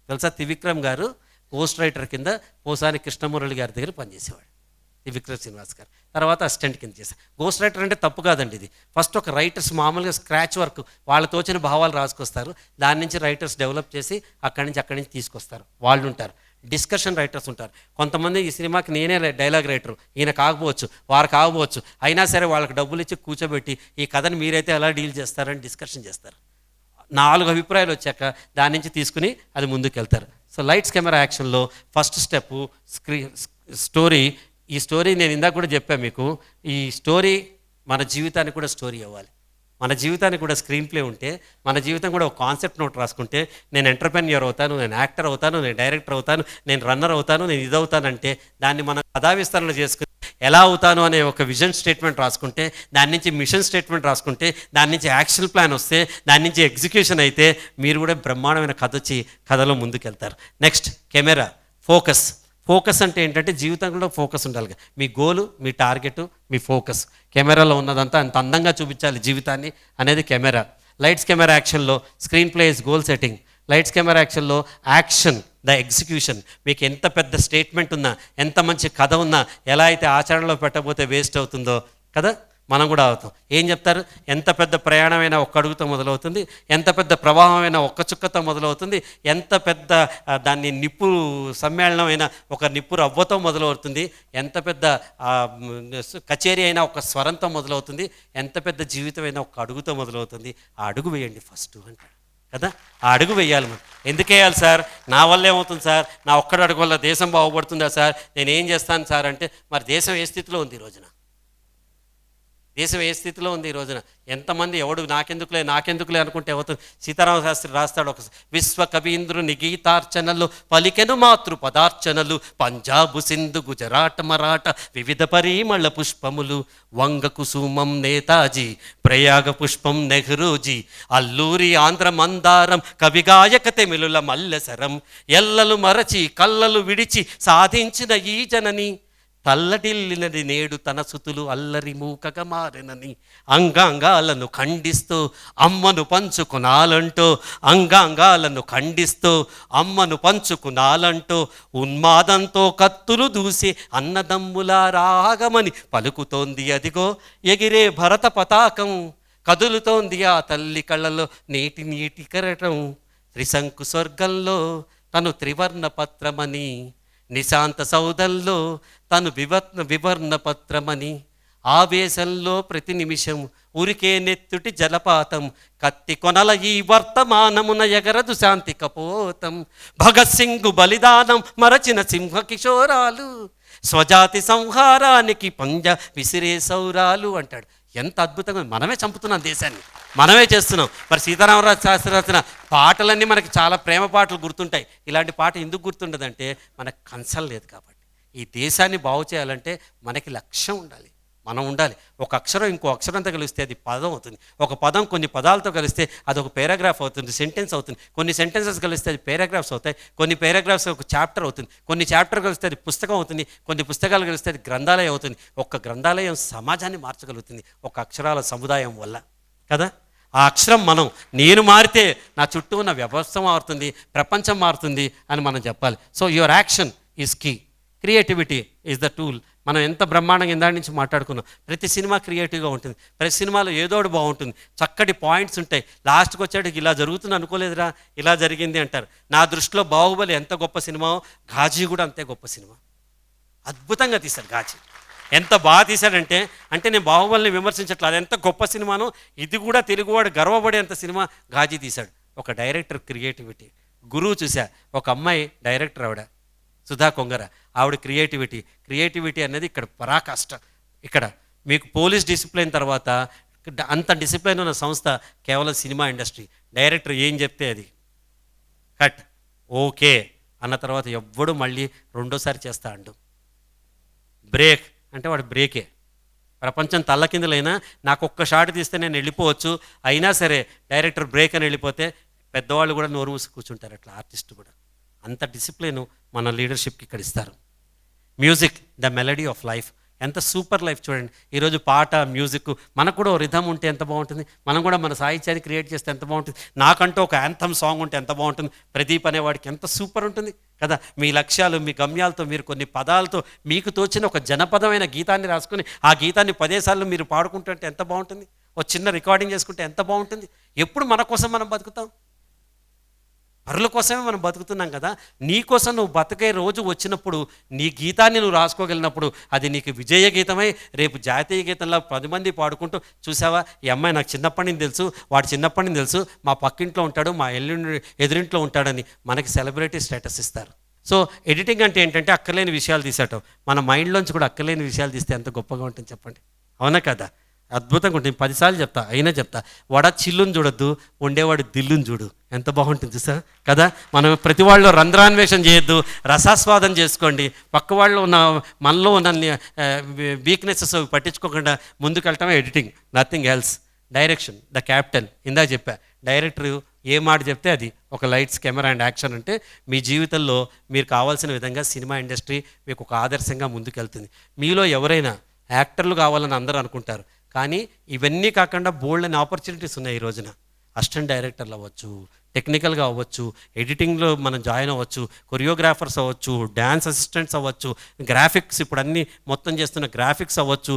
తెలుసా, త్రివిక్రమ్ గారు పోస్ట్ రైటర్ కింద పోసాని కృష్ణమురళి గారి దగ్గర పనిచేసేవాడు త్రివిక్రమ్ శ్రీనివాస్ గారు. తర్వాత అసిస్టెంట్ కింద చేశారు. గోస్ట్ రైటర్ అంటే తప్పు కాదండి ఇది. ఫస్ట్ ఒక రైటర్స్ మామూలుగా స్క్రాచ్ వర్క్ వాళ్ళ తోచిన భావాలు రాసుకొస్తారు, దాని నుంచి రైటర్స్ డెవలప్ చేసి అక్కడి నుంచి తీసుకొస్తారు. వాళ్ళు ఉంటారు. డిస్కషన్ రైటర్స్ ఉంటారు. కొంతమంది ఈ సినిమాకి నేనే డైలాగ్ రైటర్, ఈయన కాకపోవచ్చు, వారు కాకపోవచ్చు, అయినా సరే వాళ్ళకి డబ్బులు ఇచ్చి కూర్చోబెట్టి ఈ కథను మీరైతే ఎలా డీల్ చేస్తారని డిస్కషన్ చేస్తారు. 4 అభిప్రాయాలు వచ్చాక దాని నుంచి తీసుకుని అది ముందుకు వెళ్తారు. సో లైట్స్ కెమెరా యాక్షన్లో ఫస్ట్ స్టెప్ స్టోరీ. ఈ స్టోరీ నేను ఇందాక కూడా చెప్పాను మీకు, ఈ స్టోరీ మన జీవితానికి కూడా స్టోరీ అవ్వాలి. మన జీవితానికి కూడా స్క్రీన్ ప్లే ఉంటే, మన జీవితం కూడా ఒక కాన్సెప్ట్ నోట్ రాసుకుంటే, నేను ఎంటర్‌ప్రెన్యూర్ అవుతాను, నేను యాక్టర్ అవుతాను, నేను డైరెక్టర్ అవుతాను, నేను రన్నర్ అవుతాను, నేను ఇది అవుతానంటే దాన్ని మనం కథావిస్తరణ చేసుకుని ఎలా అవుతాను అనే ఒక విజన్ స్టేట్మెంట్ రాసుకుంటే, దాని నుంచి మిషన్ స్టేట్మెంట్ రాసుకుంటే, దాని నుంచి యాక్షన్ ప్లాన్ వస్తే, దాని నుంచి ఎగ్జిక్యూషన్ అయితే మీరు కూడా బ్రహ్మాండమైన కథ వచ్చి కథలో ముందుకెళ్తారు. Next camera focus. ఫోకస్ అంటే ఏంటంటే జీవితంలో ఫోకస్ ఉండాలి. మీ గోలు, మీ టార్గెట్, మీ ఫోకస్. కెమెరాలో ఉన్నదంతా అంత అందంగా చూపించాలి జీవితాన్ని అనేది కెమెరా. లైట్స్ కెమెరా యాక్షన్లో screenplay is goal setting. Lights camera యాక్షన్లో యాక్షన్ ద ఎగ్జిక్యూషన్. మీకు ఎంత పెద్ద స్టేట్మెంట్ ఉన్నా, ఎంత మంచి కథ ఉన్నా, ఎలా అయితే ఆచరణలో పెట్టకపోతే వేస్ట్ అవుతుందో కదా, మనం కూడా అవుతాం. ఏం చెప్తారు, ఎంత పెద్ద ప్రయాణమైనా ఒక్క అడుగుతో మొదలవుతుంది, ఎంత పెద్ద ప్రవాహమైనా ఒక్క చుక్కతో మొదలవుతుంది, ఎంత పెద్ద దాన్ని నిప్పు సమ్మేళనమైన ఒక నిప్పు రవ్వతో మొదలవుతుంది, ఎంత పెద్ద కచేరీ అయినా ఒక స్వరంతో మొదలవుతుంది, ఎంత పెద్ద జీవితం అయినా ఒక అడుగుతో మొదలవుతుంది. ఆ అడుగు వేయండి ఫస్ట్ అంటాడు కదా. ఆ అడుగు వేయాలి. మనం ఎందుకు వేయాలి సార్, నా వల్ల ఏమవుతుంది సార్, నా ఒక్కడి అడుగు వల్ల దేశం బాగుపడుతుందా సార్, నేను ఏం చేస్తాను సార్ అంటే, మరి దేశం ఏ స్థితిలో ఉంది ఈ రోజున? దేశం ఏ స్థితిలో ఉంది ఈ రోజున? ఎంతమంది ఎవడు నాకెందుకులే అనుకుంటే అవుతుంది. సీతారామ శాస్త్రి రాస్తాడు ఒక, విశ్వ కవీంద్రుని గీతార్చనలు పలికెను మాతృ పదార్చనలు, పంజాబు సింధు గుజరాట్ మరాఠ వివిధ పరిమళ పుష్పములు, వంగ కుసుమం నేతాజీ, ప్రయాగ పుష్పం నెహ్రూజీ, అల్లూరి ఆంధ్ర మందారం, కవిగాయక తెమిలుల మల్లెసరం, ఎల్లలు మరచి కళ్ళలు విడిచి సాధించిన ఈ జనని, తల్లడిల్లినది నేడు తన సుతులు అల్లరి మూకగా మారెనని, అంగాంగాలను ఖండిస్తూ అమ్మను పంచుకునాలంటూ, అంగాంగాలను ఖండిస్తూ అమ్మను పంచుకునాలంటూ, ఉన్మాదంతో కత్తులు దూసి అన్నదమ్ముల రాగమని పలుకుతోంది అదిగో ఎగిరే భరత పతాకం, కదులుతోంది ఆ తల్లి కళ్ళలో నీటి కెరటం, త్రిశంకు స్వర్గంలో తను త్రివర్ణ పత్రమని, నిశాంత సౌధంలో తను వివర్ణ పత్రమని, ఆవేశంలో ప్రతి నిమిషం ఉరికే నెత్తుటి జలపాతం, కత్తి కొనల ఈ వర్తమానమున ఎగరదు శాంతి కపోతం, భగత్ సింగ్ బలిదానం మరచిన సింహ కిషోరాలు, స్వజాతి సంహారానికి పంజ విసిరే సౌరాలు అంటాడు. ఎంత అద్భుతంగా, మనమే చంపుతున్నాం దేశాన్ని, మనమే చేస్తున్నాం. మరి సీతారామరాజు శాస్త్రి రాసిన పాటలన్నీ మనకి చాలా ప్రేమ పాటలు గుర్తుంటాయి. ఇలాంటి పాట ఎందుకు గుర్తుండదంటే మనకు కన్సల్ లేదు కాబట్టి. ఈ దేశాన్ని బాగు చేయాలంటే మనకి లక్ష్యం ఉండాలి, మనం ఉండాలి. ఒక అక్షరం ఇంకో అక్షరంతో కలిస్తే అది పదం అవుతుంది, ఒక పదం కొన్ని పదాలతో కలిస్తే అది ఒక పారాగ్రాఫ్ అవుతుంది, సెంటెన్స్ అవుతుంది, కొన్ని సెంటెన్సెస్ కలిస్తే అది పారాగ్రాఫ్స్ అవుతాయి, కొన్ని పారాగ్రాఫ్స్ ఒక చాప్టర్ అవుతుంది, కొన్ని చాప్టర్ కలిస్తే అది పుస్తకం అవుతుంది, కొన్ని పుస్తకాలు కలిస్తే అది గ్రంథాలయం అవుతుంది. ఒక్క గ్రంథాలయం సమాజాన్ని మార్చగలుగుతుంది ఒక అక్షరాల సముదాయం వల్ల కదా. ఆ అక్షరం మనం, నేను మారితే నా చుట్టూ ఉన్న వ్యవస్థ మారుతుంది, ప్రపంచం మారుతుంది అని మనం చెప్పాలి. So your action is key, creativity is the tool. మనం ఎంత బ్రహ్మాండంగా ఇందాటి నుంచి మాట్లాడుకున్నాం. ప్రతి సినిమా క్రియేటివ్గా ఉంటుంది, ప్రతి సినిమాలో ఏదోటి బాగుంటుంది, చక్కటి పాయింట్స్ ఉంటాయి. లాస్ట్కి వచ్చేటికి ఇలా జరుగుతుంది అనుకోలేదురా, ఇలా జరిగింది అంటారు. నా దృష్టిలో బాహుబలి ఎంత గొప్ప సినిమా, ఘాజీ కూడా అంతే గొప్ప సినిమా. అద్భుతంగా తీశాడు ఘాజీ, ఎంత బాగా తీశాడంటే, అంటే నేను బాహుబలిని విమర్శించట్లేదు, అది ఎంత గొప్ప సినిమానో ఇది కూడా తెలుగువాడు గర్వపడేంత సినిమా ఘాజీ తీశాడు. ఒక డైరెక్టర్ క్రియేటివిటీ. గురువు చూసా, ఒక అమ్మాయి డైరెక్టర్ ఆవిడ సుధా కొంగర, ఆవిడ క్రియేటివిటీ అనేది ఇక్కడ పరాకాష్ట. ఇక్కడ మీకు పోలీస్ డిసిప్లిన్ తర్వాత అంత డిసిప్లిన్ ఉన్న సంస్థ కేవలం సినిమా ఇండస్ట్రీ. డైరెక్టర్ ఏం చెప్తే అది కట్ ఓకే అన్న తర్వాత ఎవ్వడు మళ్ళీ రెండోసారి చేస్తా అండు. బ్రేక్ అంటే వాడు బ్రేకే. ప్రపంచం తల్లకిందులైనా నాకు ఒక్క షాట్ తీస్తే నేను వెళ్ళిపోవచ్చు, అయినా సరే డైరెక్టర్ బ్రేక్ అని వెళ్ళిపోతే పెద్దవాళ్ళు కూడా నోరు మూసి కూర్చుంటారు. అట్లా ఆర్టిస్ట్ కూడా అంత డిసిప్లిన్ మన లీడర్షిప్కి ఇక్కడ ఇస్తారు. Music the melody of life. ఎంత సూపర్ లైఫ్ చూడండి. ఈరోజు పాట మ్యూజిక్ మనకు కూడా రిథం ఉంటే ఎంత బాగుంటుంది, మనం కూడా మన సాహిత్యాన్ని క్రియేట్ చేస్తే ఎంత బాగుంటుంది, నాకంటూ ఒక యాంథమ్ సాంగ్ ఉంటే ఎంత బాగుంటుంది, ప్రదీప్ అనేవాడికి ఎంత సూపర్ ఉంటుంది కదా. మీ లక్ష్యాలు మీ గమ్యాలతో మీరు కొన్ని పదాలతో మీకు తోచిన ఒక జనపదమైన గీతాన్ని రాసుకొని ఆ గీతాన్ని 10 సార్లు మీరు పాడుకుంటుంటే ఎంత బాగుంటుంది, ఒక చిన్న రికార్డింగ్ చేసుకుంటే ఎంత బాగుంటుంది. ఎప్పుడు మన కోసం మనం బతుకుతాం, పరుల కోసమే మనం బతుకుతున్నాం కదా. నీ కోసం నువ్వు బతికే రోజు వచ్చినప్పుడు నీ గీతాన్ని నువ్వు రాసుకోగలిగినప్పుడు అది నీకు విజయ గీతమై రేపు జాతీయ గీతంలో 10 మంది పాడుకుంటూ, చూసావా ఈ అమ్మాయి నాకు చిన్నప్పటి నుంచి తెలుసు, వాడు చిన్నప్పటి నుంచి తెలుసు, మా పక్కింట్లో ఉంటాడు, మా ఎదురింట్లో ఉంటాడని మనకి సెలబ్రిటీ స్టేటస్ ఇస్తారు. సో ఎడిటింగ్ అంటే ఏంటంటే అక్కర్లేని విషయాలు తీసేయటం. మన మైండ్లోంచి కూడా అక్కర్లేని విషయాలు తీస్తే ఎంత గొప్పగా ఉంటుంది చెప్పండి, అవునా కదా. అద్భుతంగా ఉంటుంది. 10 సార్లు చెప్తా, అయినా చెప్తా. వడ చిల్లుని చూడొద్దు, ఉండేవాడు దిల్లుని చూడు, ఎంత బాగుంటుంది సార్ కదా. మనం ప్రతి వాళ్ళు రంధ్రాన్వేషణ చేయొద్దు, రసాస్వాదం చేసుకోండి. పక్క వాళ్ళు ఉన్న మనలో ఉన్న వీక్నెసెస్ పట్టించుకోకుండా ముందుకెళ్ళటమే editing, nothing else. Direction the captain, ఇందాక చెప్పా. డైరెక్టర్ ఏ మాట చెప్తే అది. ఒక లైట్స్ కెమెరా అండ్ యాక్షన్ అంటే మీ జీవితంలో మీరు కావాల్సిన విధంగా సినిమా ఇండస్ట్రీ మీకు ఒక ఆదర్శంగా ముందుకెళ్తుంది. మీలో ఎవరైనా యాక్టర్లు కావాలని అందరూ అనుకుంటారు, కానీ ఇవన్నీ కాకుండా బోల్డెన్ ఆపర్చునిటీస్ ఉన్నాయి ఈ రోజున. అసిస్టెంట్ డైరెక్టర్లు అవ్వచ్చు, టెక్నికల్గా అవ్వచ్చు, ఎడిటింగ్లో మనం జాయిన్ అవ్వచ్చు, కొరియోగ్రాఫర్స్ అవ్వచ్చు, డ్యాన్స్ అసిస్టెంట్స్ అవ్వచ్చు, గ్రాఫిక్స్ ఇప్పుడు అన్నీ మొత్తం చేస్తున్న గ్రాఫిక్స్ అవ్వచ్చు,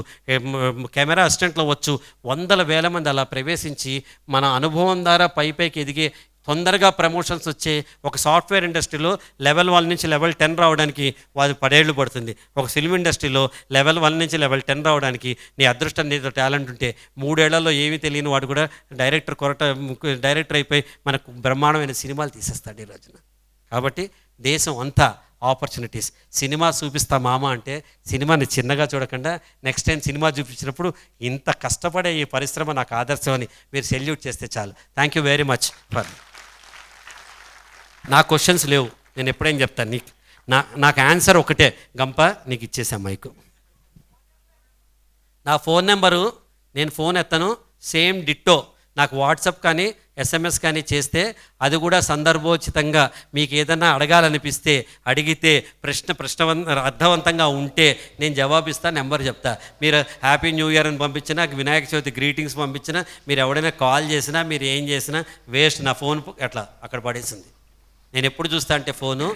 కెమెరా అసిస్టెంట్లు అవ్వచ్చు. వందల వేల మంది అలా ప్రవేశించి మన అనుభవం ద్వారా పైకి ఎదిగే తొందరగా ప్రమోషన్స్ వచ్చే ఒక సాఫ్ట్వేర్ ఇండస్ట్రీలో లెవెల్ 1 నుంచి లెవెల్ 10 రావడానికి వారు 10 ఏళ్ళు పడుతుంది. ఒక ఫిల్మ్ ఇండస్ట్రీలో లెవెల్ 1 నుంచి లెవెల్ 10 రావడానికి నీ అదృష్టం, నీతో టాలెంట్ ఉంటే 3 ఏళ్లలో ఏమీ తెలియని వాడు కూడా డైరెక్టర్ అయిపోయి మనకు బ్రహ్మాండమైన సినిమాలు తీసేస్తాడు ఈ రోజున. కాబట్టి దేశం అంతా ఆపర్చునిటీస్. సినిమా చూపిస్తా మామ అంటే సినిమాని చిన్నగా చూడకుండా నెక్స్ట్ టైం సినిమా చూపించినప్పుడు ఇంత కష్టపడే ఈ పరిశ్రమ నాకు ఆదర్శం అని మీరు సెల్యూట్ చేస్తే చాలు. Thank you very much for. నా క్వశ్చన్స్ లేవు, నేను ఎప్పుడేం చెప్తాను నీకు. నాకు ఆన్సర్ ఒకటే, గంప నీకు ఇచ్చేసా మైకు. నా ఫోన్ నెంబరు, నేను ఫోన్ ఎత్తను, సేమ్ డిట్టో నాకు వాట్సాప్ కానీ SMS కానీ చేస్తే అది కూడా సందర్భోచితంగా మీకు ఏదైనా అడగాలనిపిస్తే అడిగితే ప్రశ్న అర్థవంతంగా ఉంటే నేను జవాబిస్తాను, నెంబర్ చెప్తా. మీరు హ్యాపీ న్యూ ఇయర్ అని పంపించినా, వినాయక చవితి గ్రీటింగ్స్ పంపించినా, మీరు ఎవడైనా కాల్ చేసినా, మీరు ఏం చేసినా వేస్ట్. నా ఫోన్ అట్లా అక్కడ పడేసింది. నేను ఎప్పుడు చూస్తా అంటే ఫోను,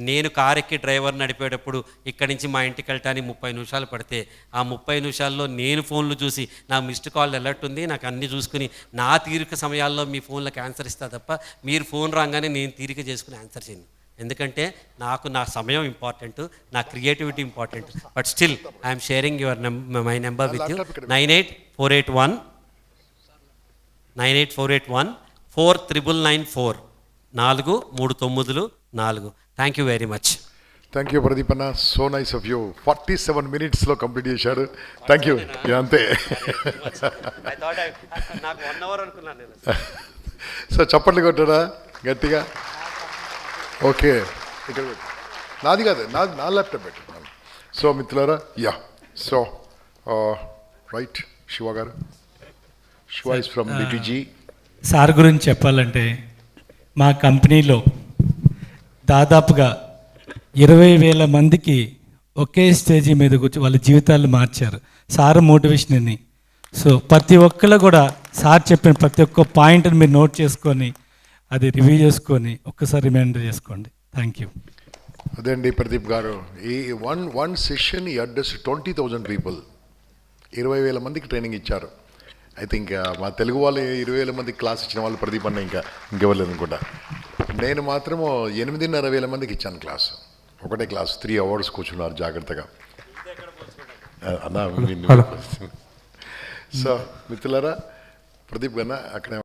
నేను కారు ఎక్కి డ్రైవర్ నడిపేటప్పుడు ఇక్కడి నుంచి మా ఇంటికి వెళ్ళటానికి 30 నిమిషాలు పడితే ఆ 30 నిమిషాల్లో నేను ఫోన్లు చూసి నా మిస్డ్ కాల్ అలర్ట్ ఉంది నాకు అన్నీ చూసుకుని నా తీరిక సమయాల్లో మీ ఫోన్లకు ఆన్సర్ ఇస్తా తప్ప మీరు ఫోన్ రాగానే నేను తీరిక చేసుకుని ఆన్సర్ చేయను. ఎందుకంటే నాకు నా సమయం ఇంపార్టెంట్, నా creativity important. But still I'm sharing my number with you. 98481 43994 43994. Thank you very much. Thank you Pradeep అన్న, సో నైస్ ఆఫ్ యూ. 47 minutesలో కంప్లీట్ చేశారు. Thank you. అంతే. నాకు 1 hour అనుకున్నాను. సో చప్పట్లు కొట్టాడా గట్టిగా? ఓకే, ఇక్కడ నాది కాదు, నా ల్యాప్టాప్ పెట్టుకున్నాను. సో మిత్రులారా, యా, సో రైట్, శివ గారు. Shiva is from BTG. Sir గురించి చెప్పాలంటే మా కంపెనీలో దాదాపుగా 20,000 మందికి ఒకే స్టేజీ మీద కూర్చొని వాళ్ళ జీవితాలు మార్చారు సార్ మోటివేషన్ అని. సో ప్రతి ఒక్కళ్ళు కూడా సార్ చెప్పిన ప్రతి ఒక్క పాయింట్ని మీరు నోట్ చేసుకొని అది రివ్యూ చేసుకొని ఒక్కసారి రిమైండర్ చేసుకోండి. Thank you. అదే అండి ప్రదీప్ గారు, ఈ వన్ సెషన్ ఈ అడ్రస్ 20,000 పీపుల్, 20,000 మందికి ట్రైనింగ్ ఇచ్చారు. అయితే ఇంకా మా తెలుగు వాళ్ళు 20,000 మందికి క్లాస్ ఇచ్చిన వాళ్ళు ప్రదీప్ అన్న ఇంకెవ్వలేదు అనుకుంటా. నేను మాత్రము 8,500 మందికి ఇచ్చాను క్లాస్, ఒకటే క్లాస్. 3 hours కూర్చున్నారు జాగ్రత్తగా. అన్న సో మిత్రులారా, ప్రదీప్ గన్న అక్కడే